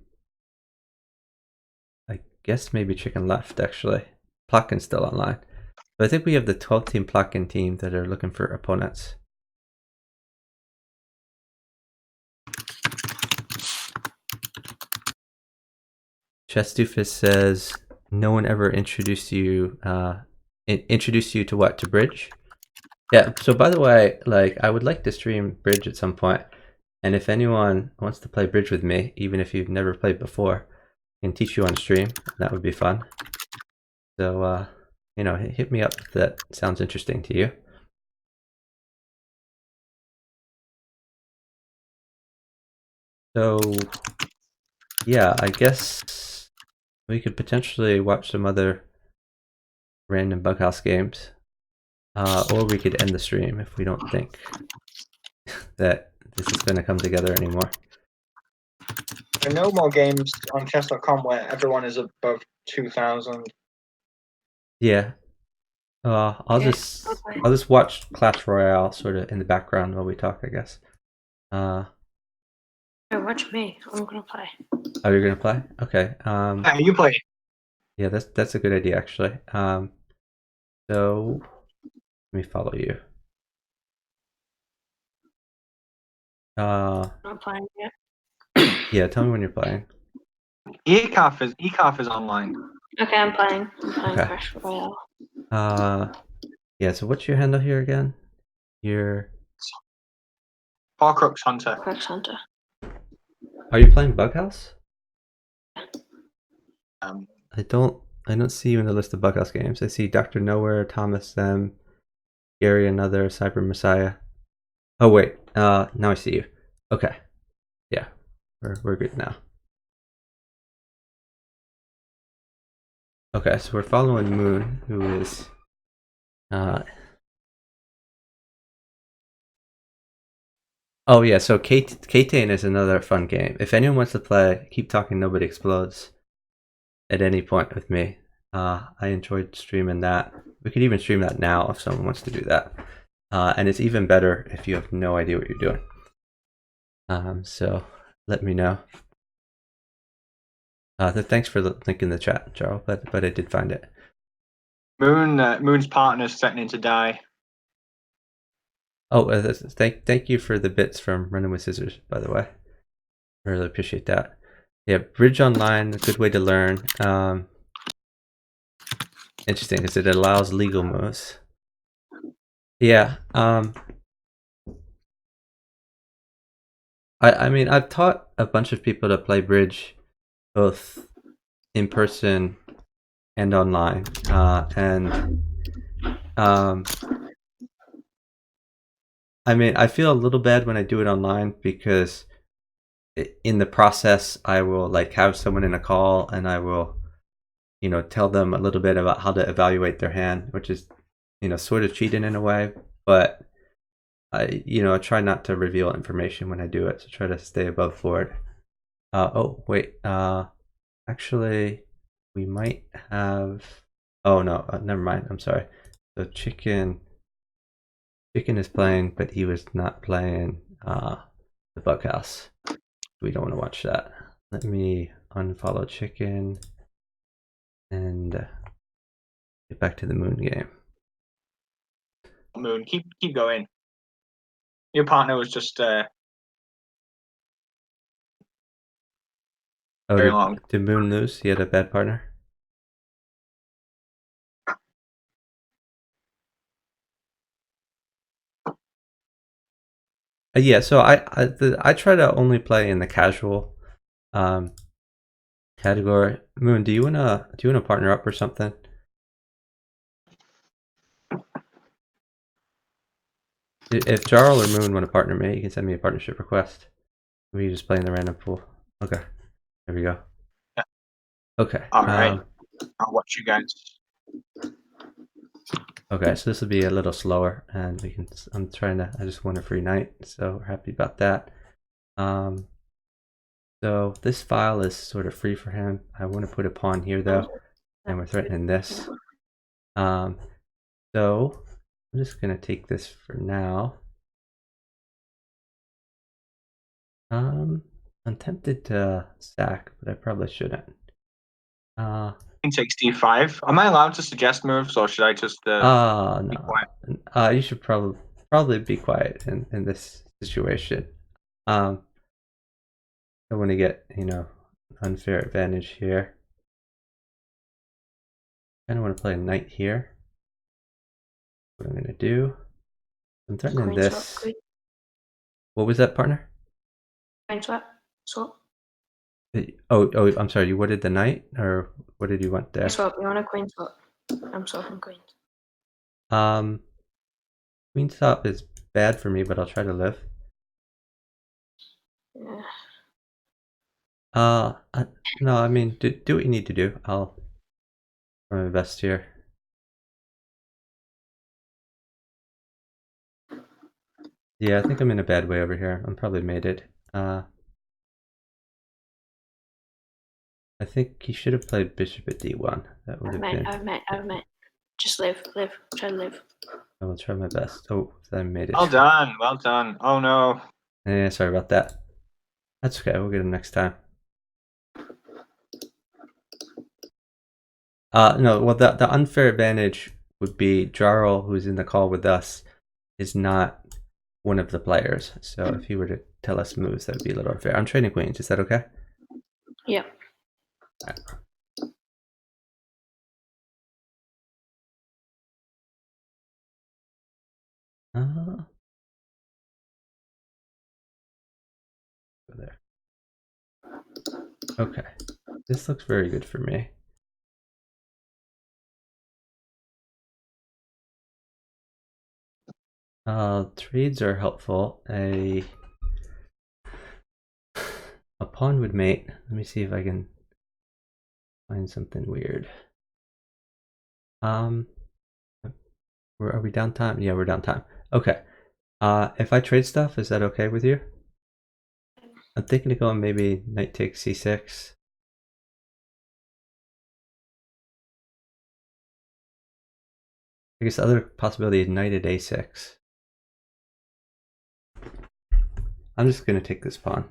guess maybe Chicken left actually. Plotkin's still online. But I think we have the 12 Team Plotkin team that are looking for opponents. Chess Doofus says no one ever introduced you to what? To Bridge? Yeah, so by the way, like I would like to stream Bridge at some point. And if anyone wants to play Bridge with me, even if you've never played before, I can teach you on stream. That would be fun. So hit me up if that sounds interesting to you. So yeah, I guess we could potentially watch some other random Bughouse games. Or we could end the stream if we don't think that this is going to come together anymore.
There are no more games on chess.com where everyone is above 2,000.
Yeah. I'll just watch Clash Royale sort of in the background while we talk, I guess.
Watch me. I'm gonna play.
Oh, you're gonna play? Okay.
You play.
Yeah, that's a good idea actually. So let me follow you.
Not playing yet.
Yeah, tell me when you're playing.
ECAF is online.
Okay, I'm playing.
Okay.
Clash Royale.
Yeah, so what's your handle here again? Your
Crux Hunter.
Crux Hunter.
Are you playing Bughouse?
I
don't see you in the list of Bughouse games. I see Dr. Nowhere, Thomas M, Gary Another, Cyber Messiah. Oh wait, now I see you. Okay. Yeah. We're good now. Okay, so we're following Moon, who is oh yeah, so K-Tane is another fun game. If anyone wants to play Keep Talking Nobody Explodes at any point with me, I enjoyed streaming that. We could even stream that now if someone wants to do that. And it's even better if you have no idea what you're doing. So let me know. Thanks for the link in the chat, Charles, but I did find it.
Moon's partner's threatening to die.
Oh, thank you for the bits from Running with Scissors, by the way. I really appreciate that. Yeah, Bridge Online, a good way to learn. Interesting, because it allows legal moves. Yeah. I mean, I've taught a bunch of people to play Bridge, both in person and online, I mean, I feel a little bad when I do it online because in the process, I will like have someone in a call and I will, tell them a little bit about how to evaluate their hand, which is, sort of cheating in a way, but I try not to reveal information when I do it, so try to stay above board. Oh, wait, actually, we might have, oh no, never mind, I'm sorry. So Chicken is playing, but he was not playing the bughouse. We don't want to watch that. Let me unfollow Chicken and get back to the Moon game.
Moon, keep going. Your partner was just very long.
Did Moon lose? He had a bad partner? Yeah, so I try to only play in the casual category. Moon, do you wanna partner up or something? If Jarl or Moon want to partner me, you can send me a partnership request. We just play in the random pool. Okay, there we go.
Yeah.
Okay.
All right. I'll watch you guys.
Okay, so this will be a little slower, and we can. I just won a free night, so we're happy about that. So this file is sort of free for him. I want to put a pawn here though, and we're threatening this. So I'm just gonna take this for now. I'm tempted to sack, but I probably shouldn't.
King takes d5. Am I allowed to suggest moves, or should I just be
no. You should probably be quiet in this situation. I want to get unfair advantage here. I don't want to play a knight here. What I'm gonna do? I'm threatening
Queen
this.
swap.
What was that, partner?
Queen swap. Swap.
Oh, I'm sorry. You wanted the knight, or what did you want there?
Queen swap. You want a queen swap? I'm swapping queens.
Queen swap is bad for me, but I'll try to live.
Yeah.
No, I mean, do what you need to do. I'll try my best here. Yeah, I think I'm in a bad way over here. I'm probably mated. I think he should have played bishop at d1. That would have been.
I've met. Just live. Try to live.
I will try my best. Oh, I made it.
Well done. Oh no.
Yeah, sorry about that. That's okay. We'll get him next time. No, well, the unfair advantage would be Jarl, who's in the call with us, is not one of the players. So if he were to tell us moves, that would be a little unfair. I'm trading queens. Is that okay?
Yep.
Right. Go there. Okay. This looks very good for me. Trades are helpful. A pawn would mate. Let me see if I can find something weird. Are we downtime? Yeah, we're downtime. Okay. If I trade stuff, is that okay with you? I'm thinking of going maybe knight takes c6. I guess the other possibility is knight at a6. I'm just going to take this pawn.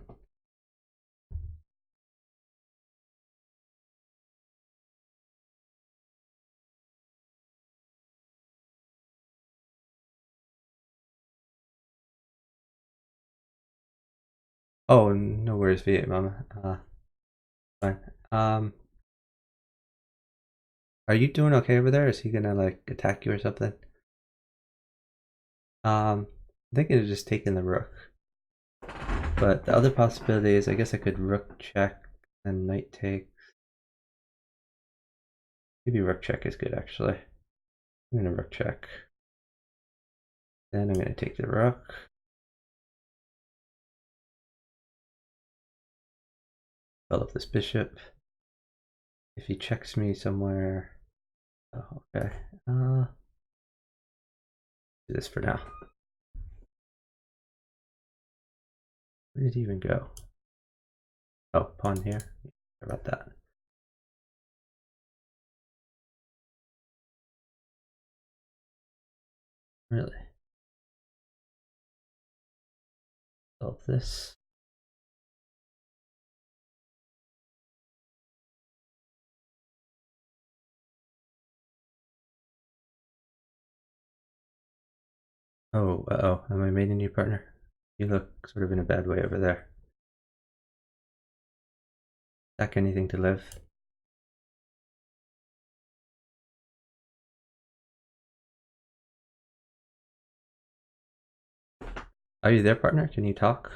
Oh, no worries, V8 Mama. Fine. Are you doing okay over there? Is he gonna like attack you or something? I'm thinking of just taking the rook. But the other possibility is I guess I could rook check and knight take. Maybe rook check is good actually. I'm gonna rook check. Then I'm gonna take the rook. Fill up this bishop. If he checks me somewhere. Oh, okay. Do this for now. Where did he even go? Oh, pawn here. Sorry about that. Really? Solve this. Oh, uh-oh. Am I made a new partner? You look sort of in a bad way over there. Sack anything to live. Are you there, partner? Can you talk?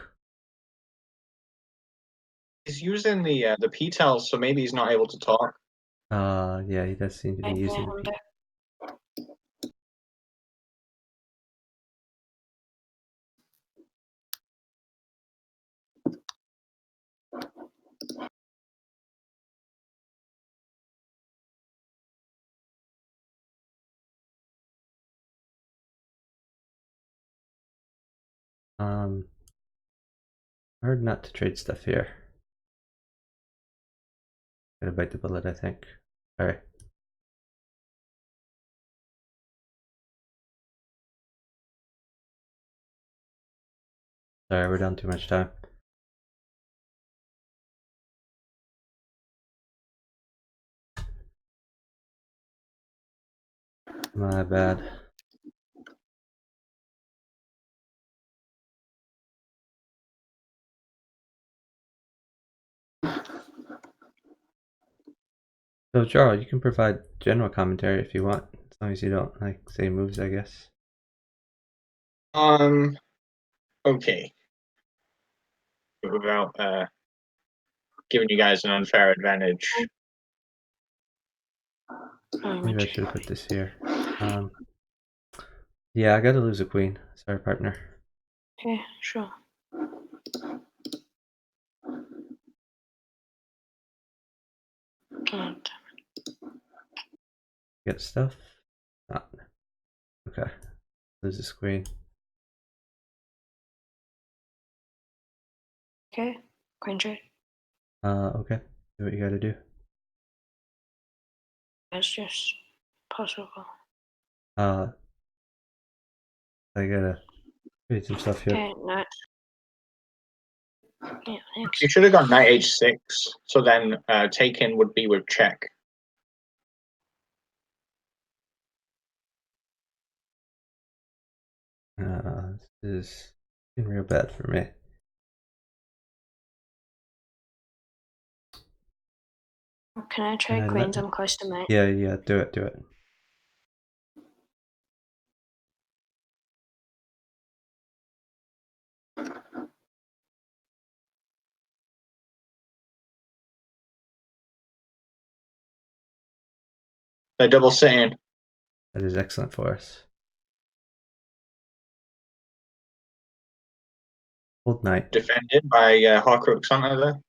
He's using the P-tel, so maybe he's not able to talk.
Yeah, he does seem to be using the hard not to trade stuff here. Gotta bite the bullet, I think. Alright. Sorry, we're down too much time. My bad. So, Jarl, you can provide general commentary if you want, as long as you don't, like, say moves, I guess.
Okay. Without giving you guys an unfair advantage.
Maybe I should have put this here. Yeah, I gotta lose a queen. Sorry, partner.
Okay, sure. God.
Get stuff? Not. Okay. Lose this queen.
Okay, queen trade.
Okay. Do what you gotta do.
It's just possible.
I gotta read some stuff here.
Okay, not. Yeah, thanks.
You should have gone knight h6, so then taken would be with check.
This is getting real bad for me.
Can I trade queens? I'm close to mate.
Yeah, do it.
They're double sitting.
That is excellent for us. Hold knight.
Defended by Horcrux, aren't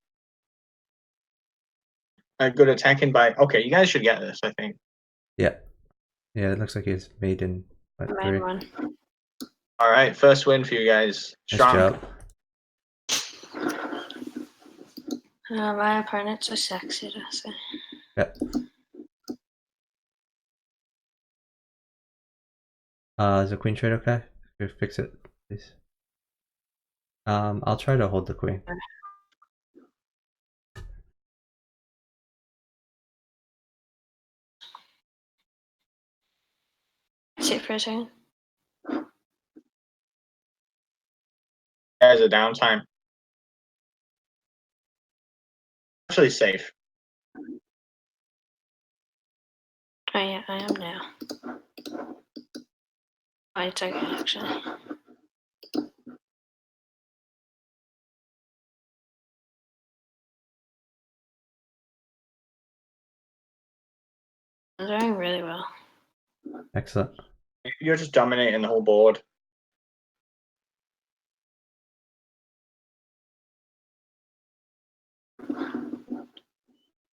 they? Good attacking by. Okay, you guys should get this, I think.
Yeah. Yeah, it looks like he's made in what,
Main
3.
one.
All right, first win for you guys. Strong.
Nice job.
My opponent's a sex hitter, so.
Yeah. Is the queen trade okay? Fix it, please. I'll try to hold the queen.
Sit for a second.
There's a downtime. Actually safe.
Oh yeah, I am now. I take it actually. I'm doing really well.
Excellent.
You're just dominating the whole board.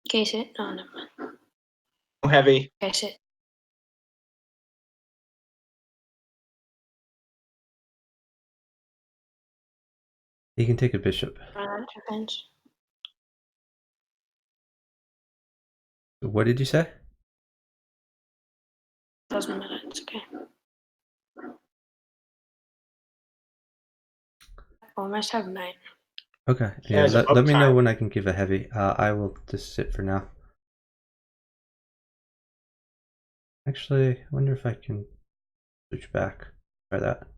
Case it. Oh, never mind.
No heavy.
Case it.
He can take a bishop.
Defense.
What did you say?
Doesn't matter. It's okay. Almost have mate.
Okay.
Yeah,
Yeah.
it's
Let
about
me know
time.
when I can give a heavy. I will just sit for now. Actually, I wonder if I can switch back. Try that.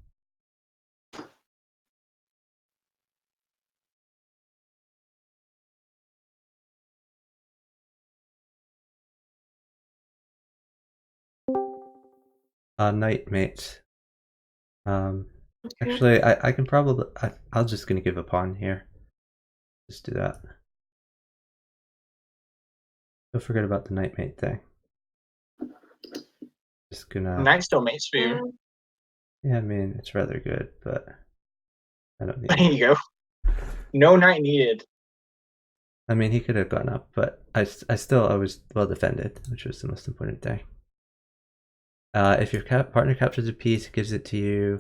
Knight mates.
Okay.
Actually, I can probably. I'll just gonna give a pawn here. Just do that. Don't forget about the knight mate thing. Just gonna.
Knight still mates for you.
Yeah, I mean it's rather good, but I don't need
There
it.
you go. No knight needed.
I mean he could have gone up, but I was well defended, which was the most important thing. If your partner captures a piece, gives it to you.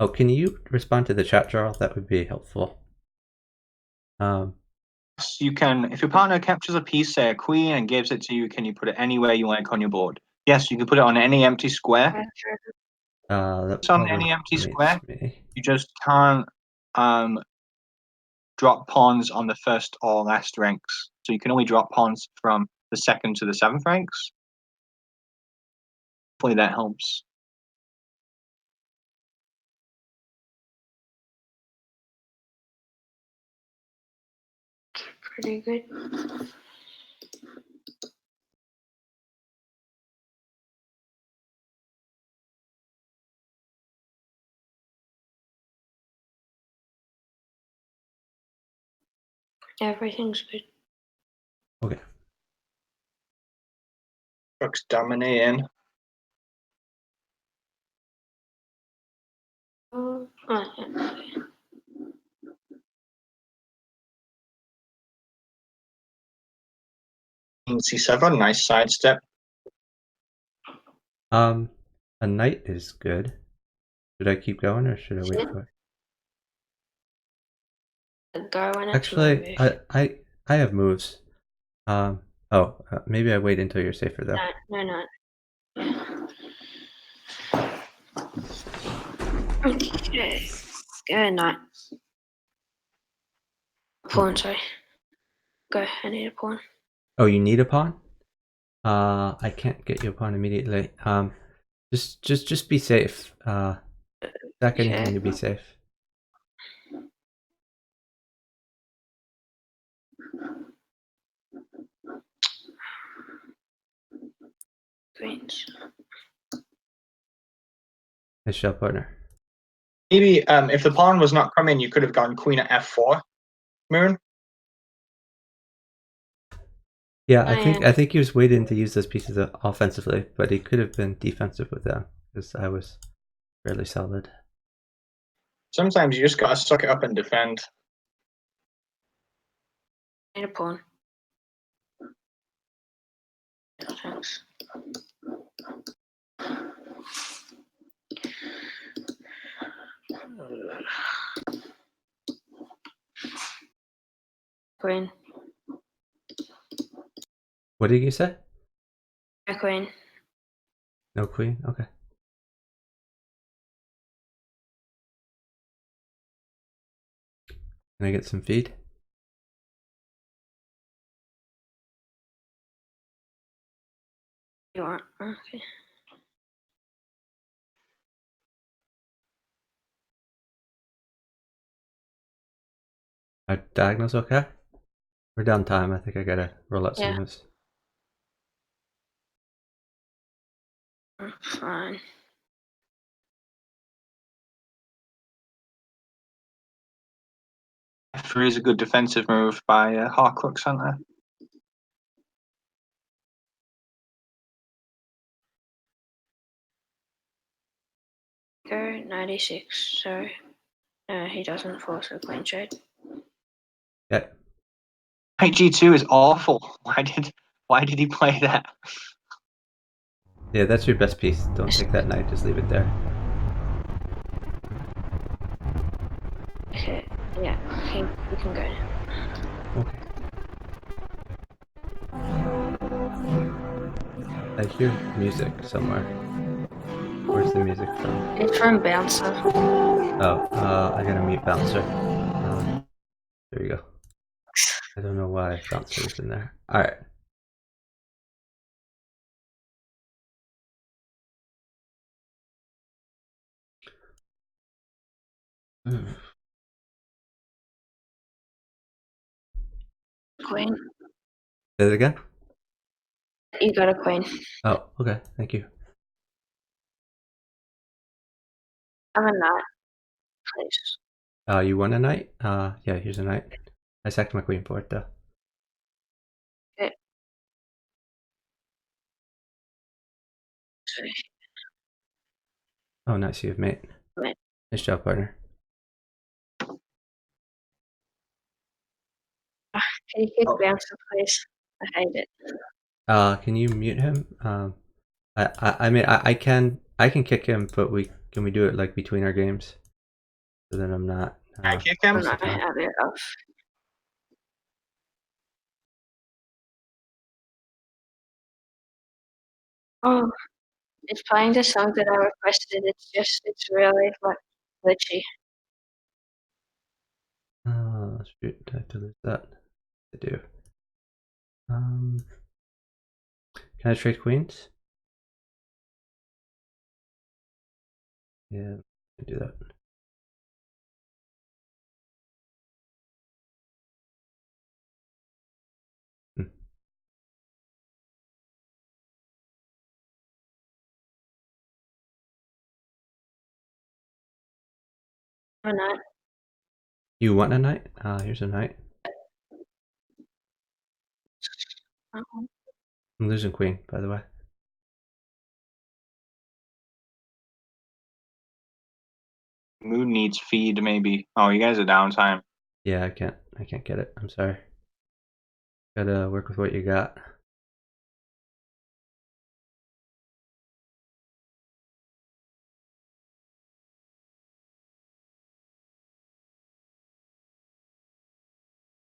Oh, can you respond to the chat, Jarl? That would be helpful.
You can, if your partner captures a piece, say a queen, and gives it to you, can you put it anywhere you like on your board? Yes, you can put it on any empty square.
That
It's on
probably
any empty
means
square.
me.
You just can't drop pawns on the first or last ranks. So you can only drop pawns from the second to the seventh ranks. Hopefully that helps.
Pretty good. Everything's good.
Okay.
Rook's dominating.
Oh, yeah.
Queen c7, nice sidestep.
A knight is good. Should I keep going or should I wait for it?
Go when it's
Actually,
my move.
I have moves. Maybe I wait until you're safer though.
No. Yeah. Okay. Good night. Pawn, sorry. Go, I need a pawn.
Oh, you need a pawn? I can't get you a pawn immediately. Just be safe. Stack anything to be safe.
Queens.
Nice shot, partner.
Maybe if the pawn was not coming, you could have gone queen at f4. Moon.
Yeah, I think he was waiting to use those pieces offensively, but he could have been defensive with them because I was fairly solid.
Sometimes you just gotta suck it up and defend.
Need a pawn. Thanks. Queen.
What did you say?
A queen.
No queen? Okay. Can I get some feed?
You want? Okay.
Diagonal's okay? We're down time. I think I gotta roll out some
Yeah.
moves.
Fine.
F3 is a good defensive move by Harcrux Center.
Go 96. So he doesn't force a queen trade.
Yeah.
Knight G2 is awful. Why did he play that?
Yeah, that's your best piece. Don't take that knight. Just leave it there.
Okay. Yeah. He can go now.
Okay. I hear music somewhere. Where's the music from?
It's from Bouncer.
Oh, I gotta mute Bouncer. There you go. I don't know why Bouncer is in there. Alright.
Queen.
Say it again?
You got a queen.
Oh, okay. Thank you.
I'm a knight, please.
You want a knight? Yeah, here's a knight. I sacked my queen for it, though.
Okay. So,
Oh, nice. You have mate.
Mate.
Nice job, partner.
Can you kick Bouncer, please? I hate it.
Can you mute him? I mean, I can kick him, but can we do it like between our games? So then I'm not.
I kick him?
I'm not have it off. Oh, it's playing the song that I requested. It's really like glitchy.
Oh, shoot. I have to lose that. I do. Can I trade queens? Yeah, I can do that.
I'm a knight.
You want a knight? Here's a knight.
Uh-huh.
I'm losing queen, by the way.
Moon needs feed, maybe. Oh, you guys are downtime.
Yeah, I can't get it. I'm sorry. Gotta work with what you got.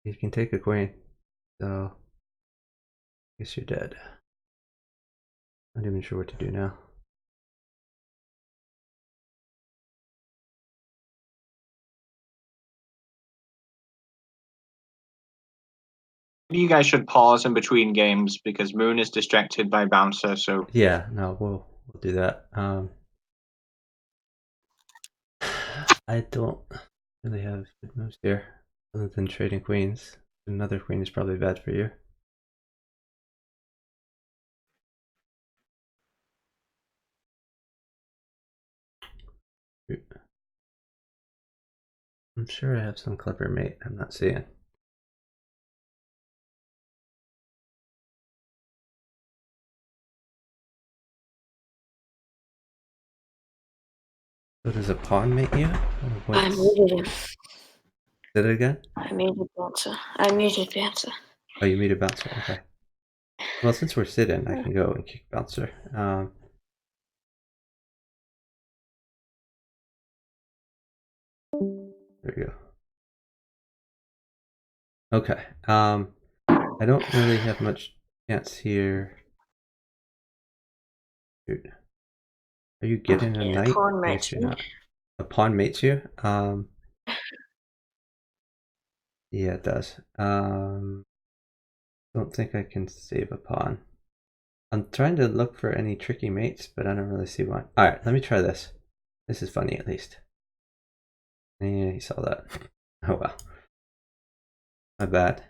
You can take a queen, so I guess you're dead. I'm not even sure what to do now.
You guys should pause in between games because Moon is distracted by Bouncer, so
Yeah, no, we'll do that. I don't really have good moves here other than trading queens. Another queen is probably bad for you. I'm sure I have some clever mate I'm not seeing. So does a pawn mate you?
I muted him.
Did it again?
I muted Bouncer. I muted Bouncer.
Oh, you made a bouncer. Okay. Well, since we're sitting, I can go and kick bouncer. There we go. Okay. I don't really have much chance here. Dude. Are you getting a knight?
Pawn
I
mates
guess you're
me.
not. A pawn mates you? Yeah, it does. Don't think I can save a pawn. I'm trying to look for any tricky mates, but I don't really see one. Alright, let me try this. This is funny at least. Yeah, you saw that. Oh well. My bad.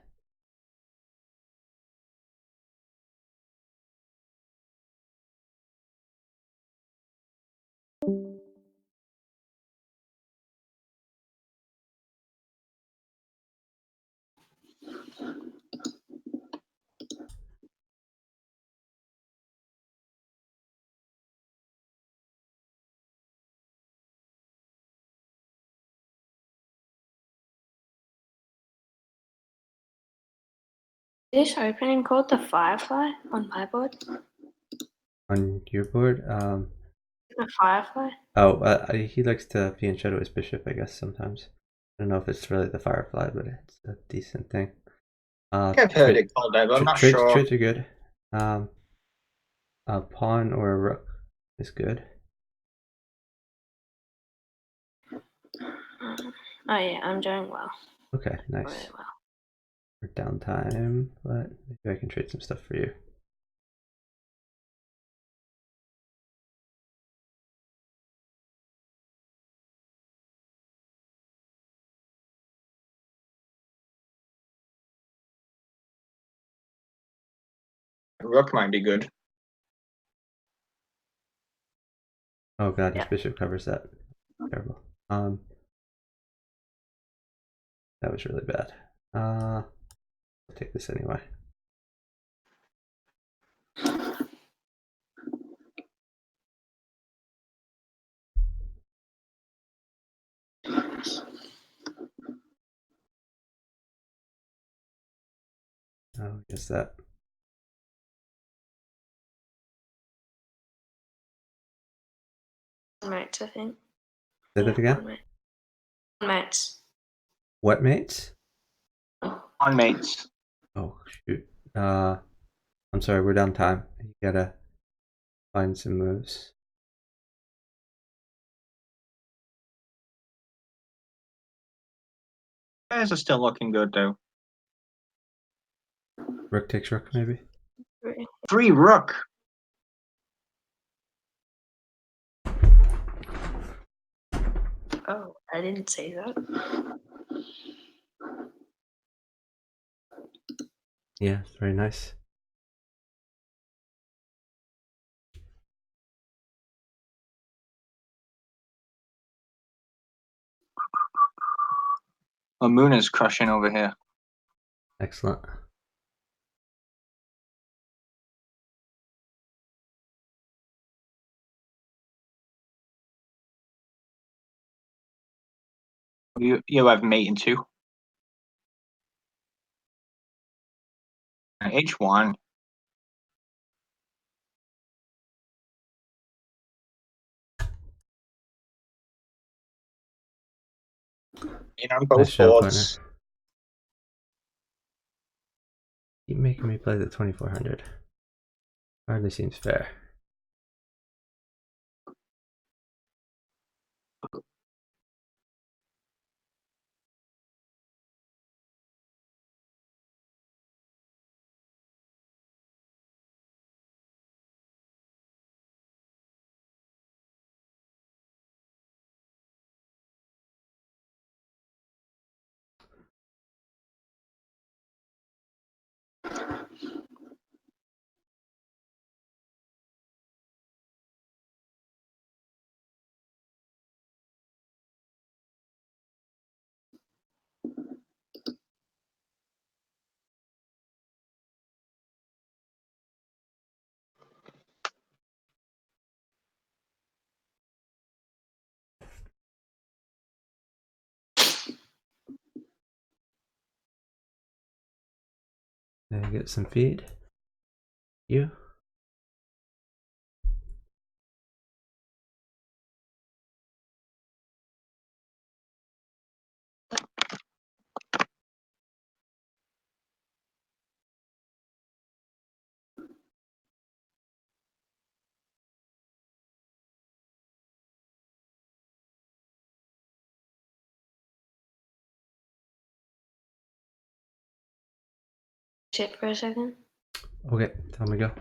This opening called the Firefly on my board.
On your board?
The Firefly.
He likes to be in shadow his bishop, I guess, sometimes. I don't know if it's really the Firefly, but it's a decent thing.
I've heard it called that, but I'm not sure.
Trades are good. A pawn or a rook is good.
Oh yeah, I'm doing well.
Okay, nice.
Really well.
For downtime, but maybe I can trade some stuff for you.
Rook might be good.
Oh god, his
Yeah.
bishop covers that. Terrible. That was really bad. I'll take this anyway. Oh, guess that.
Mates, I think.
Say that again?
Mates.
What mates?
On mates.
Oh shoot. I'm sorry, we're down time. You gotta find some moves.
Pairs are still looking good though.
Rook takes rook, maybe?
3 rook.
Oh, I didn't say that.
Yeah, it's very nice.
Well, Moon is crushing over here.
Excellent.
You have mate in 2. H1. On both
Nice shadow
boards.
pointer. Keep making me play the 2400. Hardly seems fair. Can I get some feed? You?
Sit for a second.
Okay, time to go. I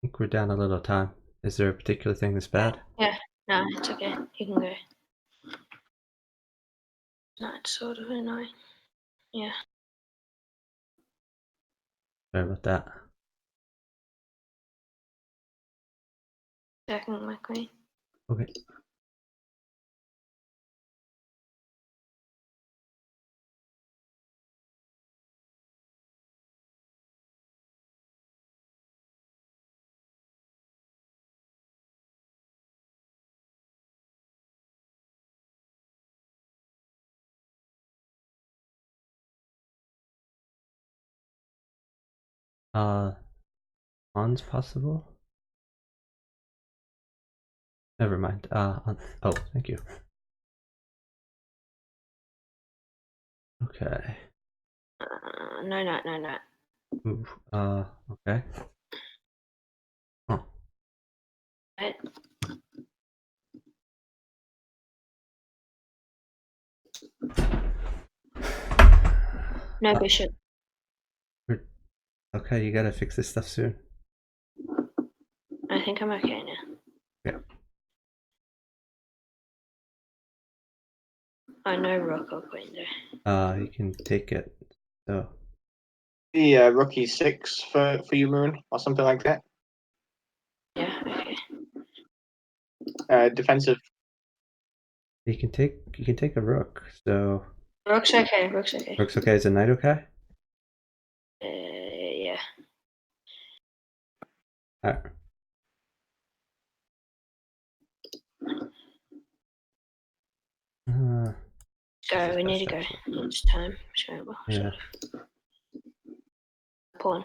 think we're down a little time. Is there a particular thing that's bad?
Yeah, no, it's okay. You can go. No, it's sort of annoying. Yeah.
Sorry about that.
Second my queen.
Okay. Pawn's possible? Never mind. Oh, thank you. Okay.
No.
Ooh, okay. Huh.
Right. No bishop.
Okay, you gotta fix this stuff soon.
I think I'm okay now.
Yeah.
Oh, no rook or queen there.
You can take it. So
The rook e6 for you, Moon, or something like that.
Yeah, okay.
Defensive.
you can take a rook. So
Rook's okay.
rook's okay. Is a knight okay?
Yeah.
Alright.
Go, we need to go. It's time.
Yeah.
Pawn.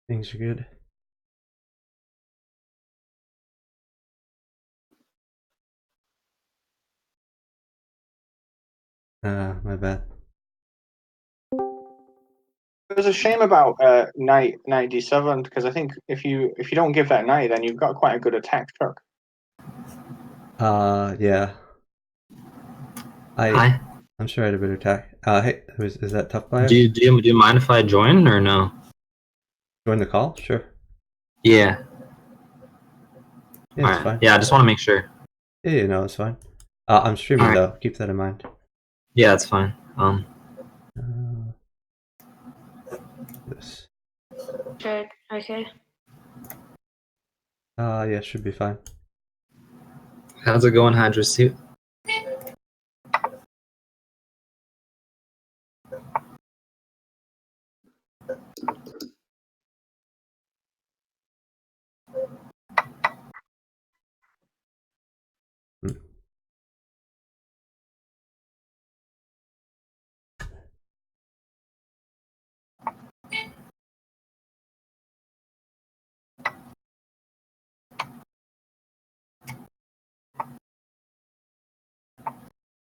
Things are good. My bad.
It was a shame about knight d7 because I think if you don't give that knight, then you've got quite a good attack truck.
Yeah.
Hi.
I'm sure I had a better attack. Hey, is that tough player?
Do you mind if I join or no?
Join the call? Sure.
Yeah.
Yeah, it's
Alright.
fine.
Yeah, I just want to make sure.
Yeah, no, it's fine. I'm streaming
Alright.
though. Keep that in mind.
Yeah, it's fine.
This.
Good. Okay.
Yeah, should be fine.
How's it going, Hydra Suit?
Hmm.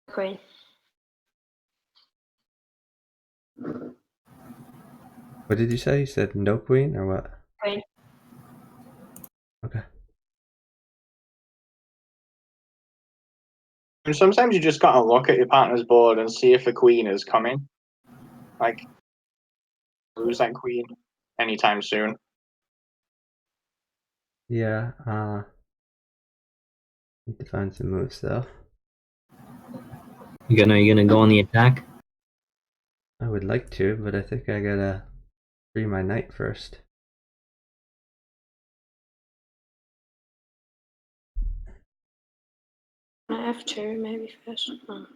Queen.
What did you say? You said no queen or what?
Queen.
Okay.
And sometimes you just gotta look at your partner's board and see if the queen is coming. Like, lose that queen anytime soon.
Yeah. Need to find some moves though.
You gonna go on the attack?
I would like to, but I think I gotta free my knight first.
F2 maybe first. Oh.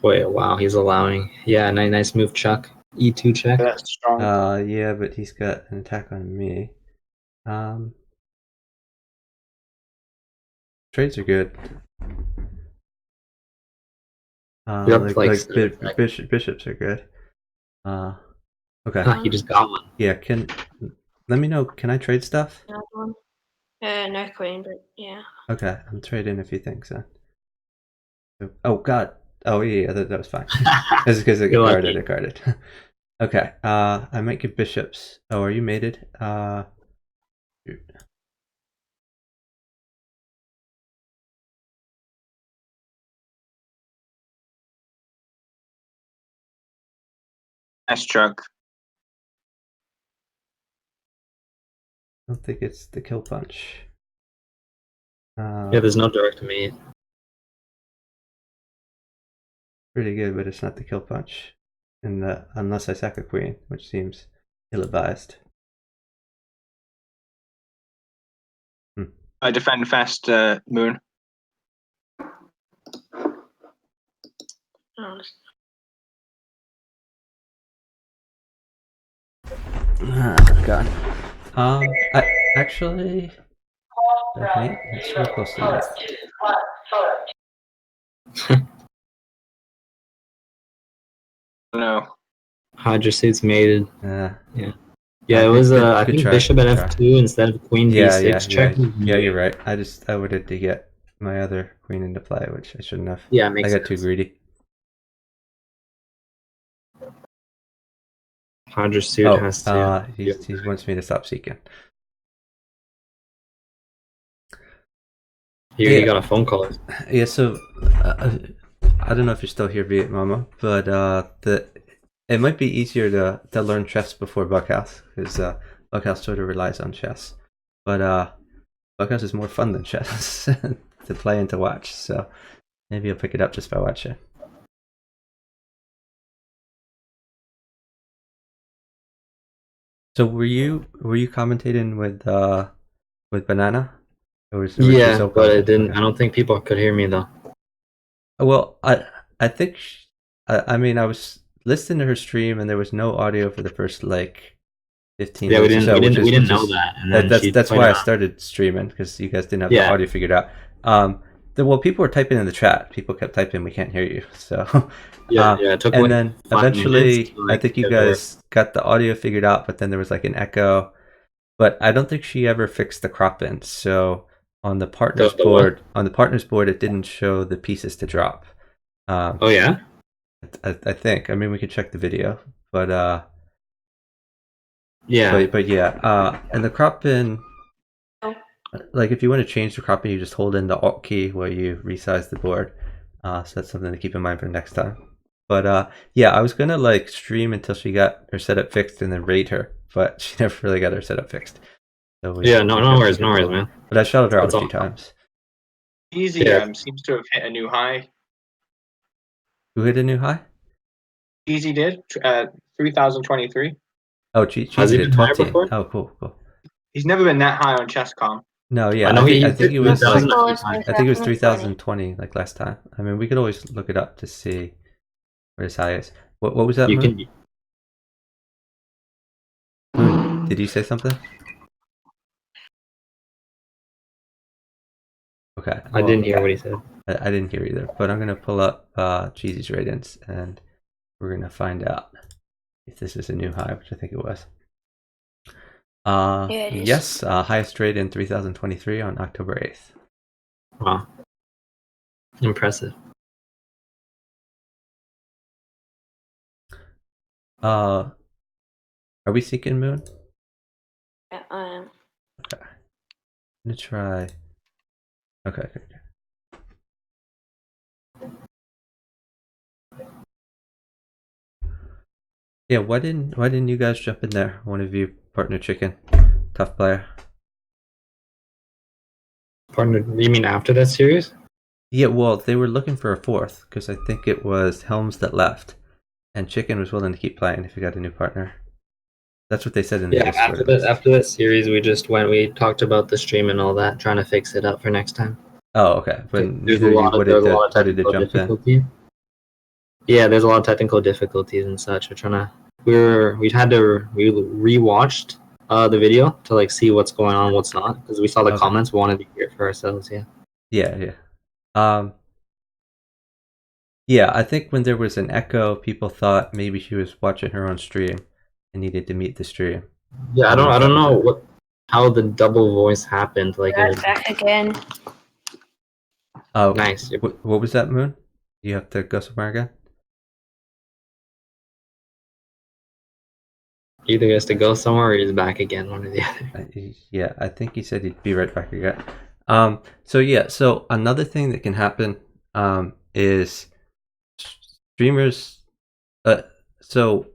Wait, wow, he's allowing. Yeah, nice move, Chuck. E2 check.
That's strong.
Yeah, but he's got an attack on me. Trades are good. Bishops are good. Okay.
He just got one.
Yeah, let me know. Can I trade stuff?
Another one. No queen, but yeah.
Okay, I'm trading a few things then. Oh God. Oh yeah, that was fine. This is because it guarded. Okay. I might get bishops. Oh, are you mated? Shoot.
Nice truck.
I don't think it's the kill punch.
Yeah, there's no direct mate.
Pretty good, but it's not the kill punch. And unless I sack a queen, which seems ill-advised.
I defend fast, Moon.
Oh,
God. I actually. Mate, it's real close to you.
No.
Hydra suits mated.
Yeah.
Yeah, it was I
good
think
try,
bishop at
good try.
f2 instead of queen b6 check.
Yeah, you're right. I wanted to get my other queen into play, which I shouldn't have.
Yeah, makes
I got too
sense.
greedy.
Hydra suit has to.
He wants me to stop seeking.
He got a phone call.
Yeah, so I don't know if you're still here, Viet Mama, but it might be easier to learn chess before Bughouse, because Bughouse sort of relies on chess, but Bughouse is more fun than chess to play and to watch. So maybe I'll pick it up just by watching. So were you commentating with Banana? Or was
Yeah,
so
but it didn't. I don't think people could hear me though.
Well, I think I mean, I was listening to her stream and there was no audio for the first like 15
Yeah, we
minutes
didn't.
or so,
We didn't know
is,
that. And then
that's why I started streaming, because you guys didn't have the audio figured out. Well, people were typing in the chat. People kept typing, "We can't hear you." So
yeah, it took.
And
like
then
5
eventually,
minutes to, like,
I think you
get it
guys got the audio figured out, but then there was like an echo. But I don't think she ever fixed the crop in. So on the partners board, it didn't show the pieces to drop.
Oh yeah.
I think. I mean, we could check the video, but
yeah.
but yeah. And the crop pin, like if you want to change the crop pin, you just hold in the Alt key while you resize the board. So that's something to keep in mind for next time. But yeah, I was gonna like stream until she got her setup fixed and then raid her, but she never really got her setup fixed. So
no worries, man.
But I shouted her out a few times.
Easy seems to have hit a new high.
Who hit a new high?
Easy did 3023.
Oh, Cheesy
did
20. Oh, cool.
He's never been that high on Chess.com.
No, yeah, I think it was like, I think it was 3020 like last time. I mean, we could always look it up to see what his high is. What was that? Moon, did you say something? Okay.
I didn't hear what he said.
I didn't hear either, but I'm gonna pull up Cheesy's ratings and we're gonna find out if this is a new high, which I think it was. Yes, highest rate in 3023 on October 8th.
Wow. Impressive.
Are we seeking Moon?
Yeah, I am.
Okay. I'm gonna try. Okay. Yeah, why didn't you guys jump in there? One of you, partner chicken, tough player.
Partner, you mean after that series?
Yeah, well, they were looking for a fourth because I think it was Helms that left, and Chicken was willing to keep playing if he got a new partner. That's what they said in the Discord.
After that series, we talked about the stream and all that, trying to fix it up for next time.
Oh, okay. But
there's a lot of technical difficulties. Yeah, there's a lot of technical difficulties and such. We rewatched the video to like see what's going on, what's not, because we saw the comments. We wanted to hear it for ourselves.
Yeah. Yeah, I think when there was an echo, people thought maybe she was watching her own stream and needed to mute the stream.
Yeah, I don't know how the double voice happened. Like
back again.
Oh,
nice.
What was that, Moon? You have to go somewhere again?
Either he has to go somewhere or he's back again, one or the other.
Yeah, I think he said he'd be right back again. So another thing that can happen is streamers. So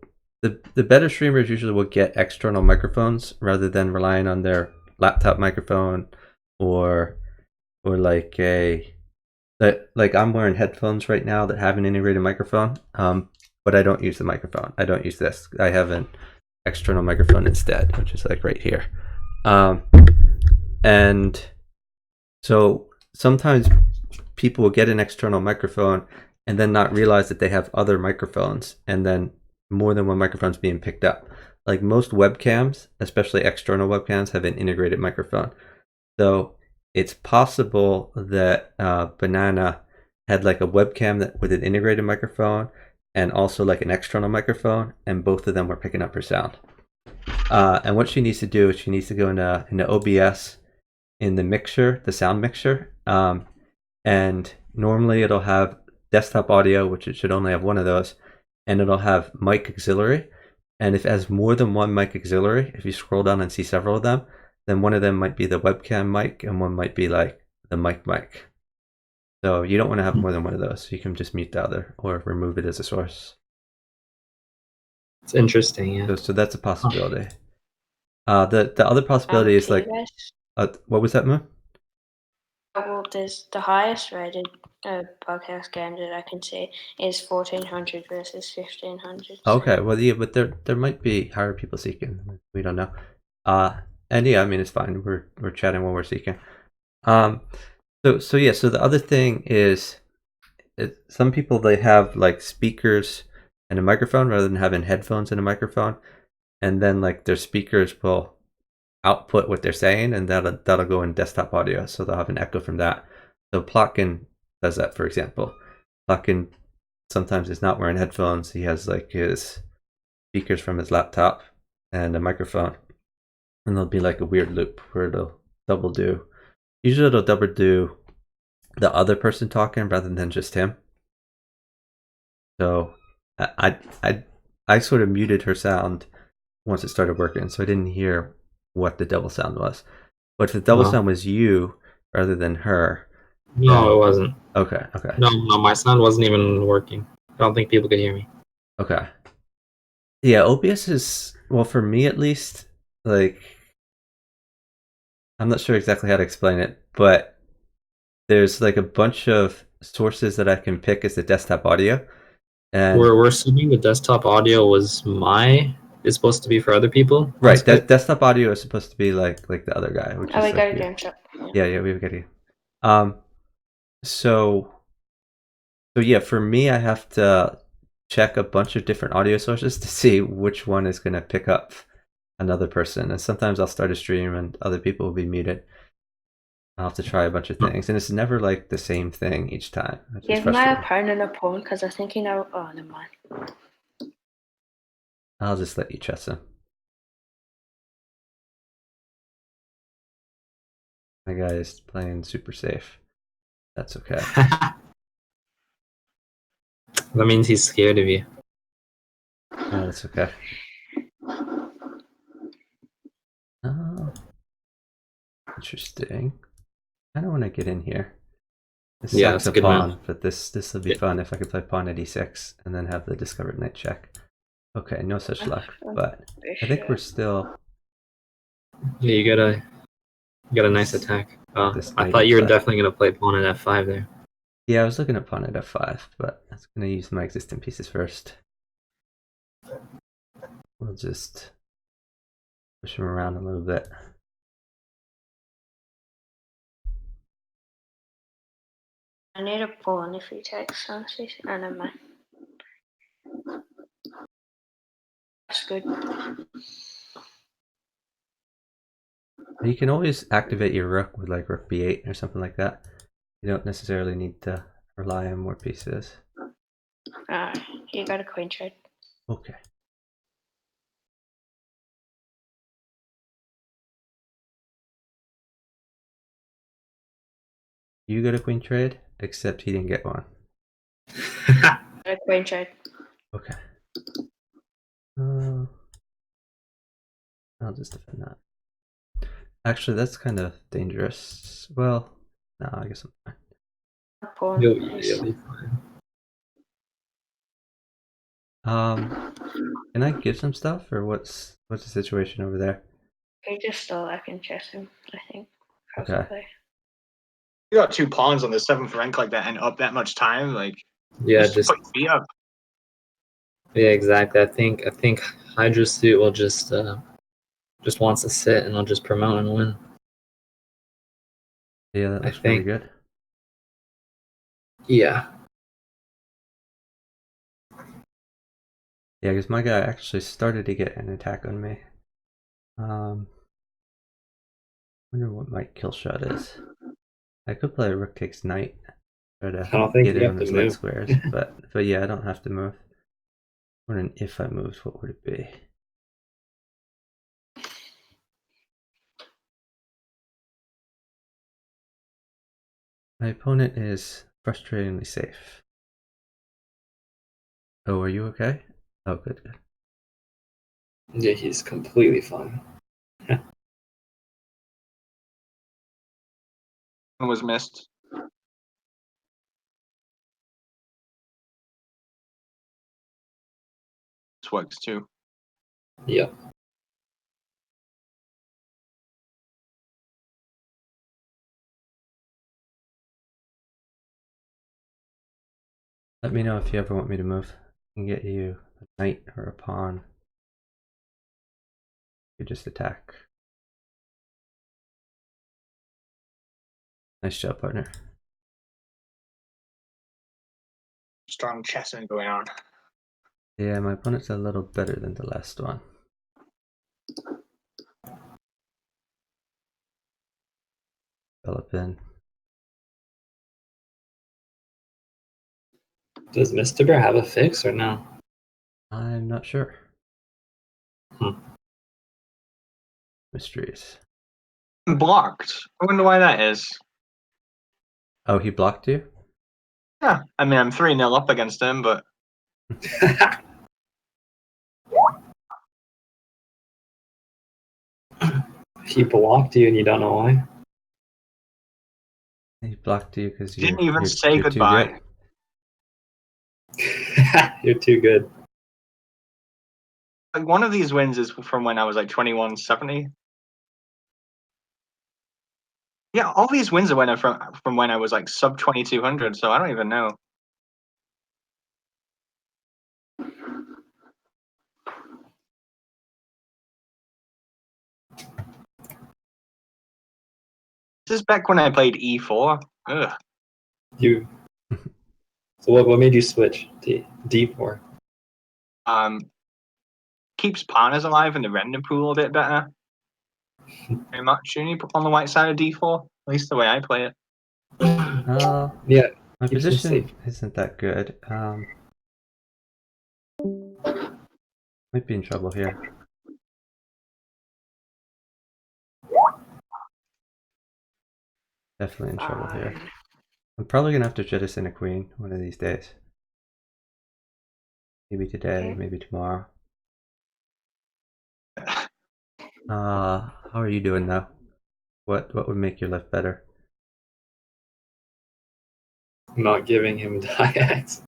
the better streamers usually will get external microphones rather than relying on their laptop microphone or like I'm wearing headphones right now that have an integrated microphone. But I don't use the microphone. I don't use this. I have an external microphone instead, which is like right here. And so sometimes people will get an external microphone and then not realize that they have other microphones, and then more than one microphone's being picked up. like most webcams, especially external webcams, have an integrated microphone. So it's possible that Banana had like a webcam that with an integrated microphone and also like an external microphone, and both of them were picking up her sound. And what she needs to do is she needs to go into OBS in the mixer, the sound mixer, and normally it'll have desktop audio, which it should only have one of those, and it'll have mic auxiliary. And if it has more than one mic auxiliary, if you scroll down and see several of them, then one of them might be the webcam mic and one might be like the mic. So you don't want to have more than one of those. You can just mute the other or remove it as a source.
It's interesting, yeah.
So that's a possibility. The other possibility is like, what was that, Moon?
Well, there's the highest rated bughouse game that I can see is 1400 versus 1500. So.
Okay, well, yeah, but there might be higher people seeking. We don't know. And yeah, I mean it's fine. We're chatting while we're seeking. So yeah. So the other thing is, some people they have like speakers and a microphone rather than having headphones and a microphone, and then like their speakers will output what they're saying, and that'll go in desktop audio, so they'll have an echo from that. So Plotkin does that, for example. Plotkin sometimes is not wearing headphones. He has like his speakers from his laptop and a microphone, and there'll be like a weird loop where it'll double do. Usually it'll double do the other person talking rather than just him. So I sort of muted her sound once it started working, so I didn't hear what the double sound was. But if the double sound was you rather than her,
no, it wasn't.
Okay.
No, my sound wasn't even working. I don't think people could hear me.
Okay. Yeah, OBS is, well, for me at least, like, I'm not sure exactly how to explain it, but there's like a bunch of sources that I can pick as the desktop audio. And
we're assuming the desktop audio is supposed to be for other people.
Right, desktop audio is supposed to be like the other guy, which is
we got
like,
a game shop.
Yeah, we got you. So yeah, for me, I have to check a bunch of different audio sources to see which one is going to pick up another person. And sometimes I'll start a stream and other people will be muted. I'll have to try a bunch of things, and it's never like the same thing each time.
Give my opponent a pawn because I think you know. Oh, never mind.
I'll just let you chess him. My guy is playing super safe. That's okay.
That means he's scared of you.
Yeah, that's okay. Interesting. I don't want to get in here. This sucks a pawn, but this will be fun if I could play pawn at e6 and then have the discovered knight check. Okay, no such luck, but I think we're still.
Yeah, you got a nice attack. I thought you were definitely gonna play pawn at f5 there.
Yeah, I was looking at pawn at f5, but I was gonna use my existing pieces first. We'll just push him around a little bit.
I need a pawn if he takes something. I don't know. That's good.
You can always activate your rook with like rook b8 or something like that. You don't necessarily need to rely on more pieces.
You got a queen trade.
Okay. You got a queen trade, except he didn't get one.
A queen trade.
Okay. I'll just defend that. Actually, that's kind of dangerous. Well, no, I guess I'm fine.
Pawn.
You'll be
fine. Can I give some stuff, or what's the situation over there?
He just stole. I can chess him, I think. Probably.
Okay.
You got 2 pawns on the 7th rank like that and up that much time, like
just
put your feet up.
Yeah, exactly. I think Hydra Suit will just wants to sit and I'll just promote and win.
Yeah, that looks pretty good.
Yeah.
Yeah, because my guy actually started to get an attack on me. Wonder what my kill shot is. I could play rook takes knight, try to
I don't think
get
you
in
have
on
to
his light
move.
squares, but yeah, I don't have to move. Wondering if I moved, what would it be? My opponent is frustratingly safe. Oh, are you okay? Oh, good, good.
Yeah, he's completely fine.
One was missed. This works too.
Yep.
Let me know if you ever want me to move. I can get you a knight or a pawn. You just attack. Nice job, partner.
Strong chessing going on.
Yeah, my opponent's a little better than the last one. Develop in.
Does Mr. Bear have a fix or no?
I'm not sure.
Hmm.
Mysteries.
I'm blocked. I wonder why that is.
Oh, he blocked you?
Yeah, I mean, I'm 3-0 up against him, but
He blocked you and you don't know why?
He blocked you because
he didn't even say
you're too
goodbye.
good.
You're too good.
Like, one of these wins is from when I was like 2170. Yeah, all these wins are from when I was like sub 2200, so I don't even know. This is back when I played E4. Ugh.
You. So what made you switch to D4?
Keeps partners alive in the random pool a bit better. Very much. You put on the white side of D4, at least the way I play it.
Yeah,
My
keeps them
position
safe.
isn't that good. Might be in trouble here. Definitely in trouble here. I'm probably gonna have to jettison a queen one of these days. Maybe today, maybe tomorrow. How are you doing though? What would make your life better?
Not giving him diax.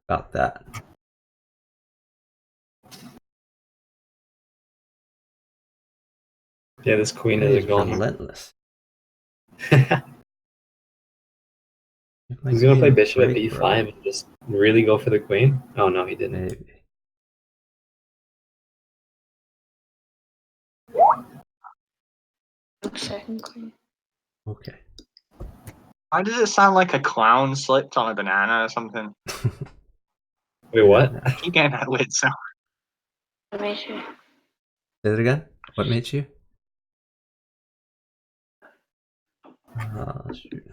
About that.
Yeah, this queen
He
is a
is
goner.
relentless.
He's gonna play bishop at b5 and just really go for the queen? Oh no, he didn't.
Maybe.
Second queen.
Okay.
Why does it sound like a clown slipped on a banana or something?
Wait, what?
I keep getting that weird sound.
What made you?
Say it again? What made you? Oh, shoot.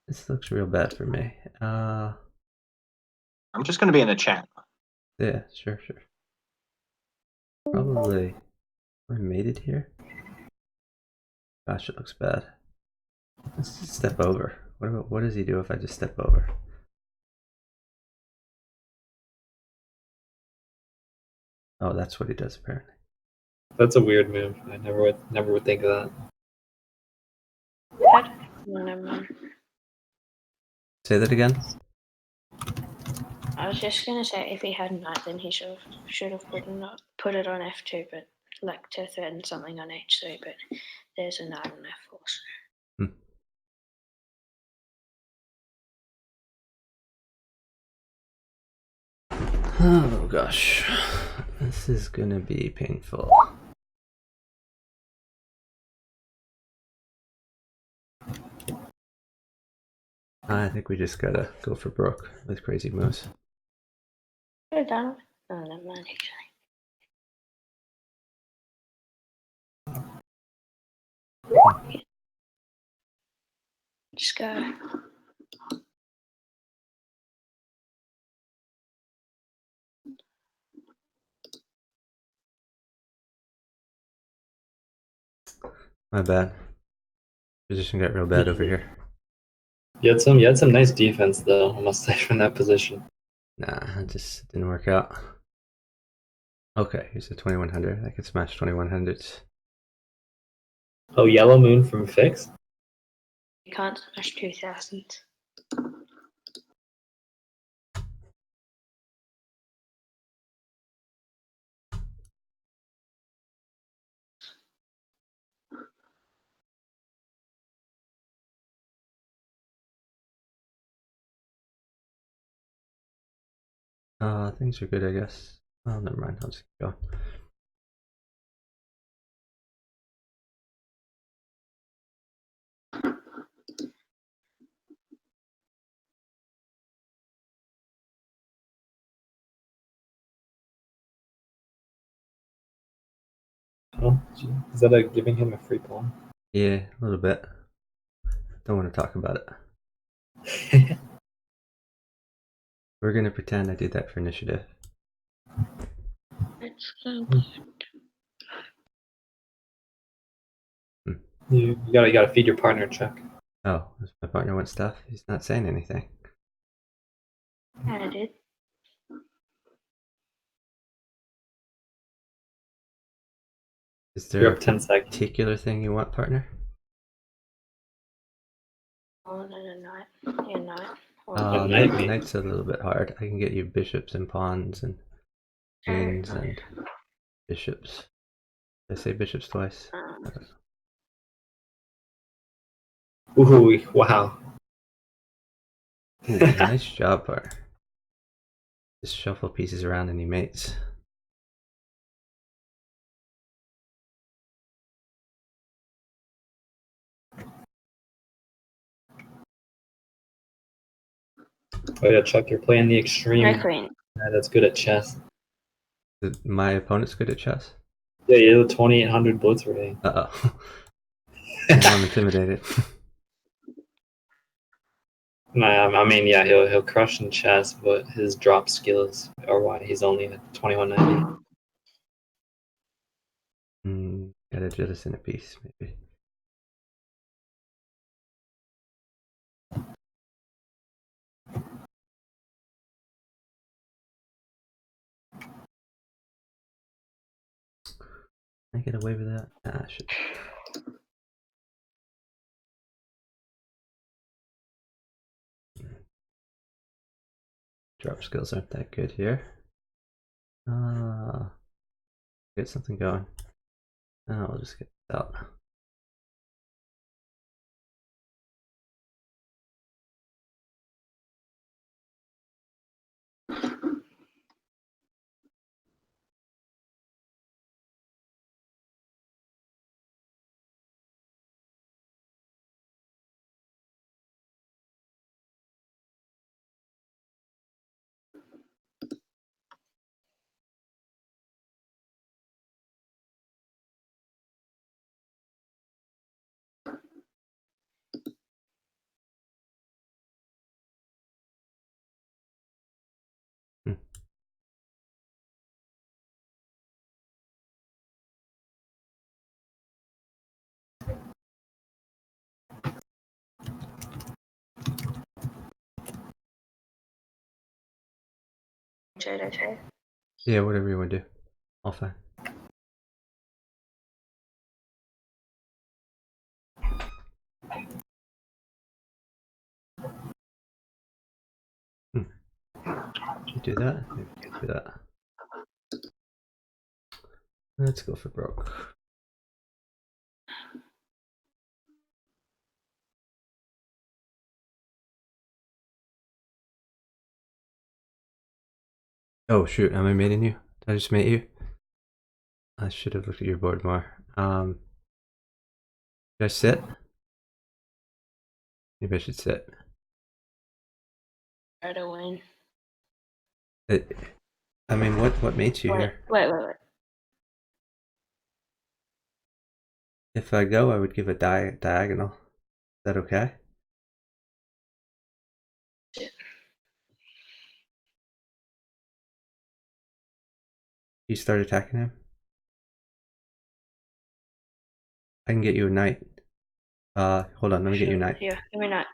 This looks real bad for me.
I'm just going to be in the chat.
Yeah, sure. Probably. I made it here? Gosh, it looks bad. Let's just step over. What does he do if I just step over? Oh, that's what he does apparently.
That's a weird move. I never would think of that.
What? No, never mind.
Say that again?
I was just gonna say if he had knight, then he should have put it on f2, but like to threaten something on h3. But there's a knight on f4. So.
Oh gosh, this is gonna be painful. I think we just gotta go for broke with crazy moves.
Could have done it. Oh, never mind, actually. Just go.
My bad. Position got real bad over here.
You had some nice defense though, I must say, from that position.
Nah, it just didn't work out. Okay, here's a 2100. I can smash 2100s.
Oh, Yellow Moon from Fix?
You can't smash 2000.
Things are good, I guess. Oh, never mind. I'll just keep going.
Oh, is that giving him a free pawn?
Yeah, a little bit. Don't want to talk about it. We're gonna pretend I did that for initiative.
It's so good.
You gotta feed your partner, Chuck.
Oh, does my partner want stuff? He's not saying anything.
I did.
Is there
You're
a
up 10 seconds.
particular thing you want, partner?
Oh, no, no, knight. Yeah, knight.
Knight's a little bit hard. I can get you bishops and pawns and queens and bishops. Did I say bishops twice?
Ooh, wow.
Ooh, nice job, partner. Just shuffle pieces around any mates.
Oh yeah, Chuck, you're playing the extreme
No queen.
guy that's good at chess.
My opponent's good at chess?
Yeah, you're the 2800 blitz rating.
Uh-oh. Now I'm intimidated.
I mean, yeah, he'll crush in chess, but his drop skills are why he's only at 2190.
Gotta jettison a piece, maybe. Can I get away with that? Ah, shit. Drop skills aren't that good here. Get something going. I'll just get this out.
Okay.
Yeah, whatever you want to do. All fine. Should do that? Maybe we can do that. Let's go for broke. Oh shoot, am I mating you? Did I just mate you? I should have looked at your board more. Should I sit? Maybe I should sit.
Try to win.
I mean, what mates you
Wait,
here?
wait.
If I go, I would give a diagonal. Is that okay? You start attacking him? I can get you a knight. Hold on, let me get you a knight.
Yeah, give me that.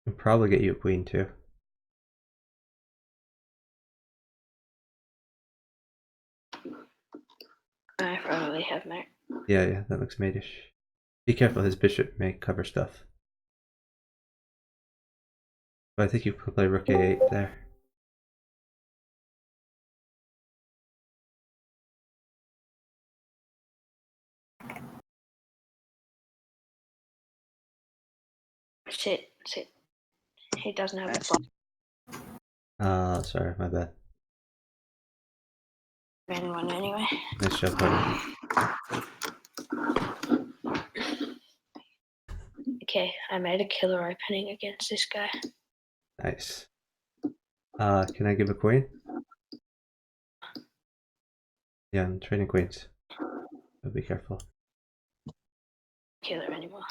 I'll probably get you a queen too.
I probably have mate.
Yeah, that looks matish. Be careful, his bishop may cover stuff. But I think you could play rook a8 there.
Sit. He doesn't have a block.
Sorry, my bad.
Anyone anyway.
Nice job, partner.
Okay, I made a killer opening against this guy.
Nice. Can I give a queen? Yeah, I'm trading queens. So be careful.
Killer anymore.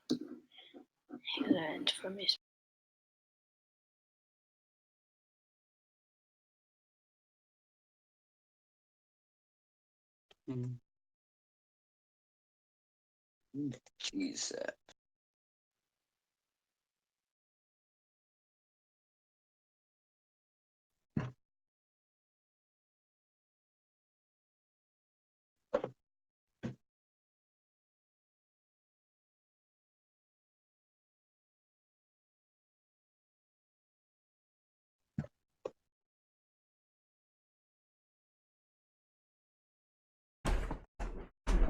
He learned from his.
Jesus.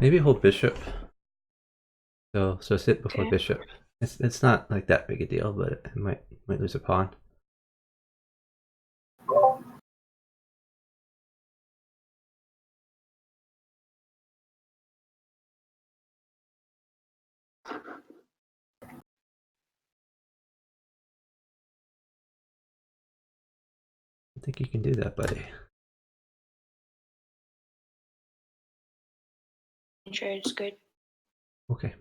Maybe hold bishop. So sit before
Okay.
bishop. It's not like that big a deal, but it might lose a pawn. I think you can do that, buddy.
Trade's good.
Okay.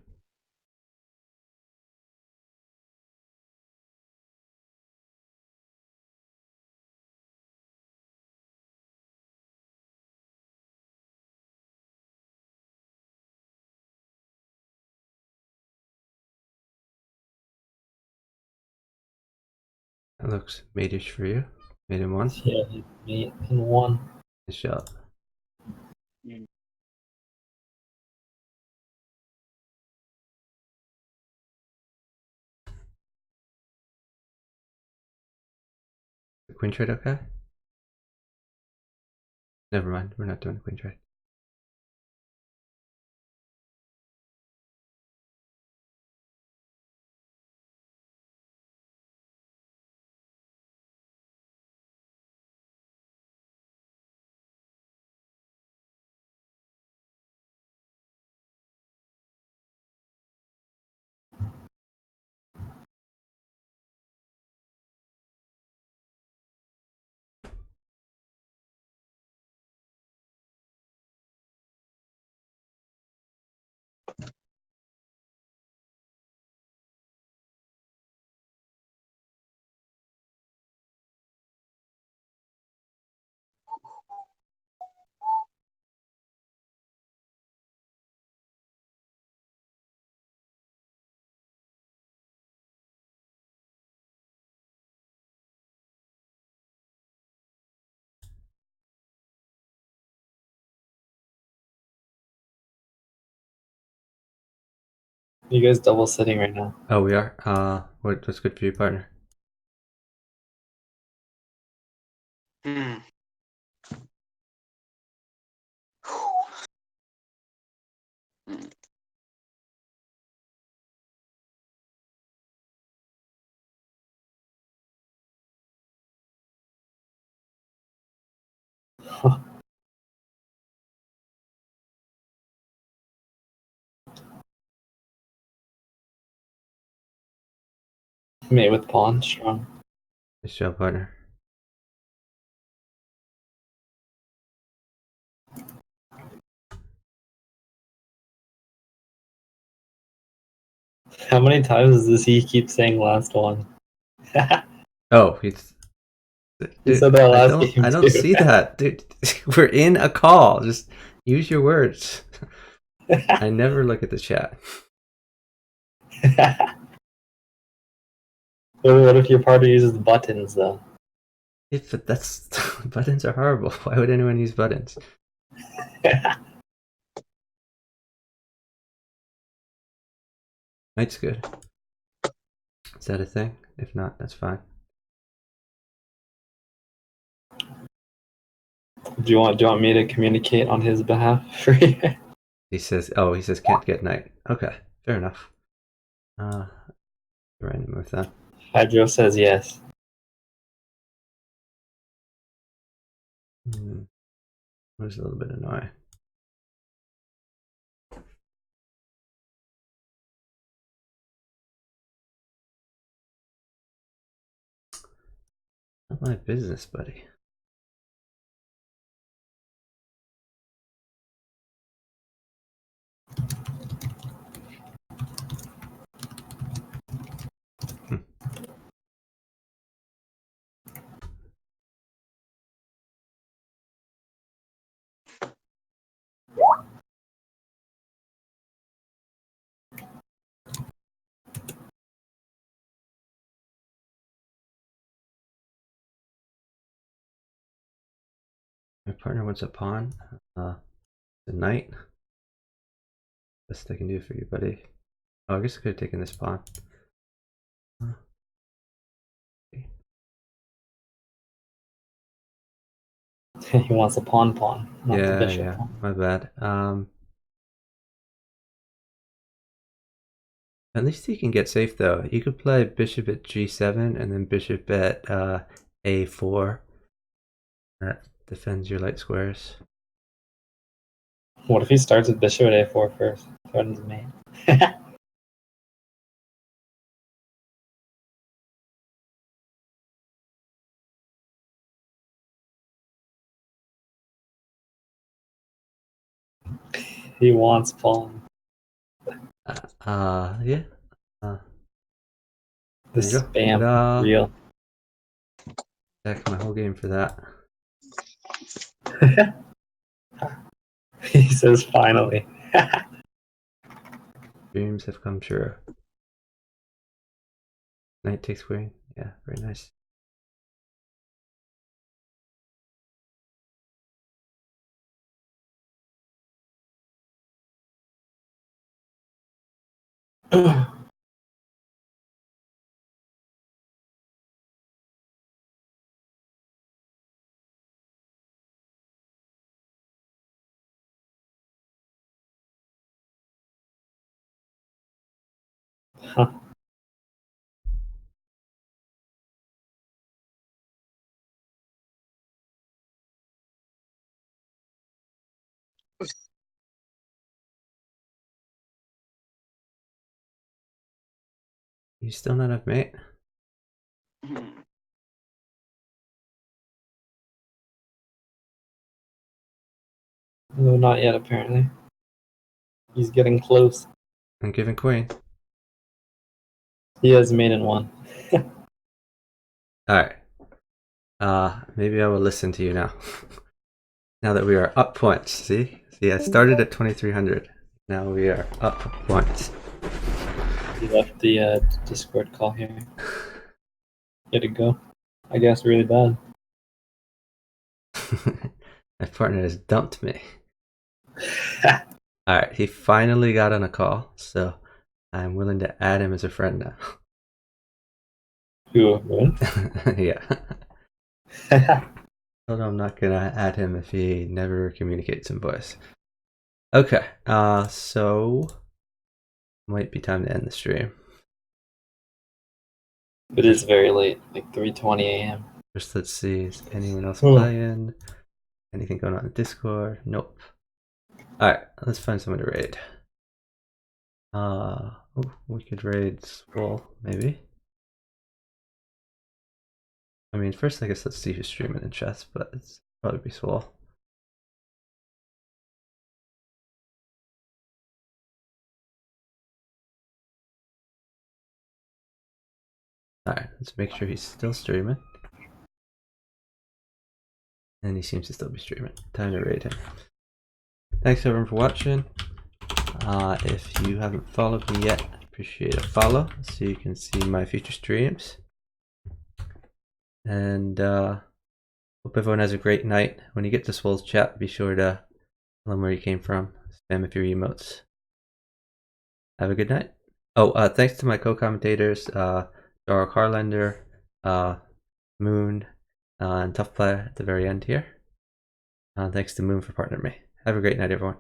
That looks matish for you. Mate in one.
Yeah, mate in one.
Nice job. Queen trade okay? Never mind, we're not doing a queen trade.
You guys double sitting right now.
Oh, we are? What's good for you, partner?
Hmm.
Mate with pawn, strong.
Nice job, partner.
How many times does he keep saying last one?
Oh, he's.
He
Dude,
said that last
I
game
don't
too.
see that, dude. We're in a call. Just use your words. I never look at the chat.
What if your partner uses buttons though?
But that's buttons are horrible. Why would anyone use buttons? Knight's good. Is that a thing? If not, that's fine.
Do you want me to communicate on his behalf for you?
He says can't get knight. Okay, fair enough. Random with that.
Hydro says yes.
It was a little bit annoying. Not my business, buddy. My partner wants a pawn. The knight. Best I can do for you, buddy. Oh, I guess I could have taken this pawn.
He wants a pawn, not the bishop.
Yeah, my bad. At least he can get safe though. You could play bishop at g7 and then bishop at a4. That defends your light squares.
What if he starts with bishop at a4 first? Threatens mate. He wants pawn.
Yeah.
The
There you go.
spam,
Ta-da.
real.
Back my whole game for that.
He says finally.
Dreams have come true. Knight takes queen. Yeah, very nice.
Huh.
You still not have mate?
No, not yet apparently. He's getting close.
I'm giving queen.
He has mate in one.
Alright. Maybe I will listen to you now. Now that we are up points. See, I started at 2300. Now we are up points.
He left the Discord call here. Get to go. I guess really bad.
My partner has dumped me. Alright, he finally got on a call, so I'm willing to add him as a friend now.
Who? Moon?
Yeah. Although I'm not gonna add him if he never communicates in voice. Okay, so might be time to end the stream.
It is very late, like 3:20 a.m.
First, let's see, is anyone else playing? Anything going on in Discord? Nope. Alright, let's find someone to raid. We could raid Swole, maybe. I mean, first I guess let's see who's streaming in chess, but it's probably be Swole. Alright, let's make sure he's still streaming. And he seems to still be streaming. Time to raid him. Thanks everyone for watching. If you haven't followed me yet, I'd appreciate a follow so you can see my future streams. And hope everyone has a great night. When you get to Swole's chat, be sure to tell him where you came from. Spam with your emotes. Have a good night. Oh, thanks to my co-commentators, Dara Carlander, Moon, and Tough Player at the very end here. Thanks to Moon for partnering me. Have a great night, everyone.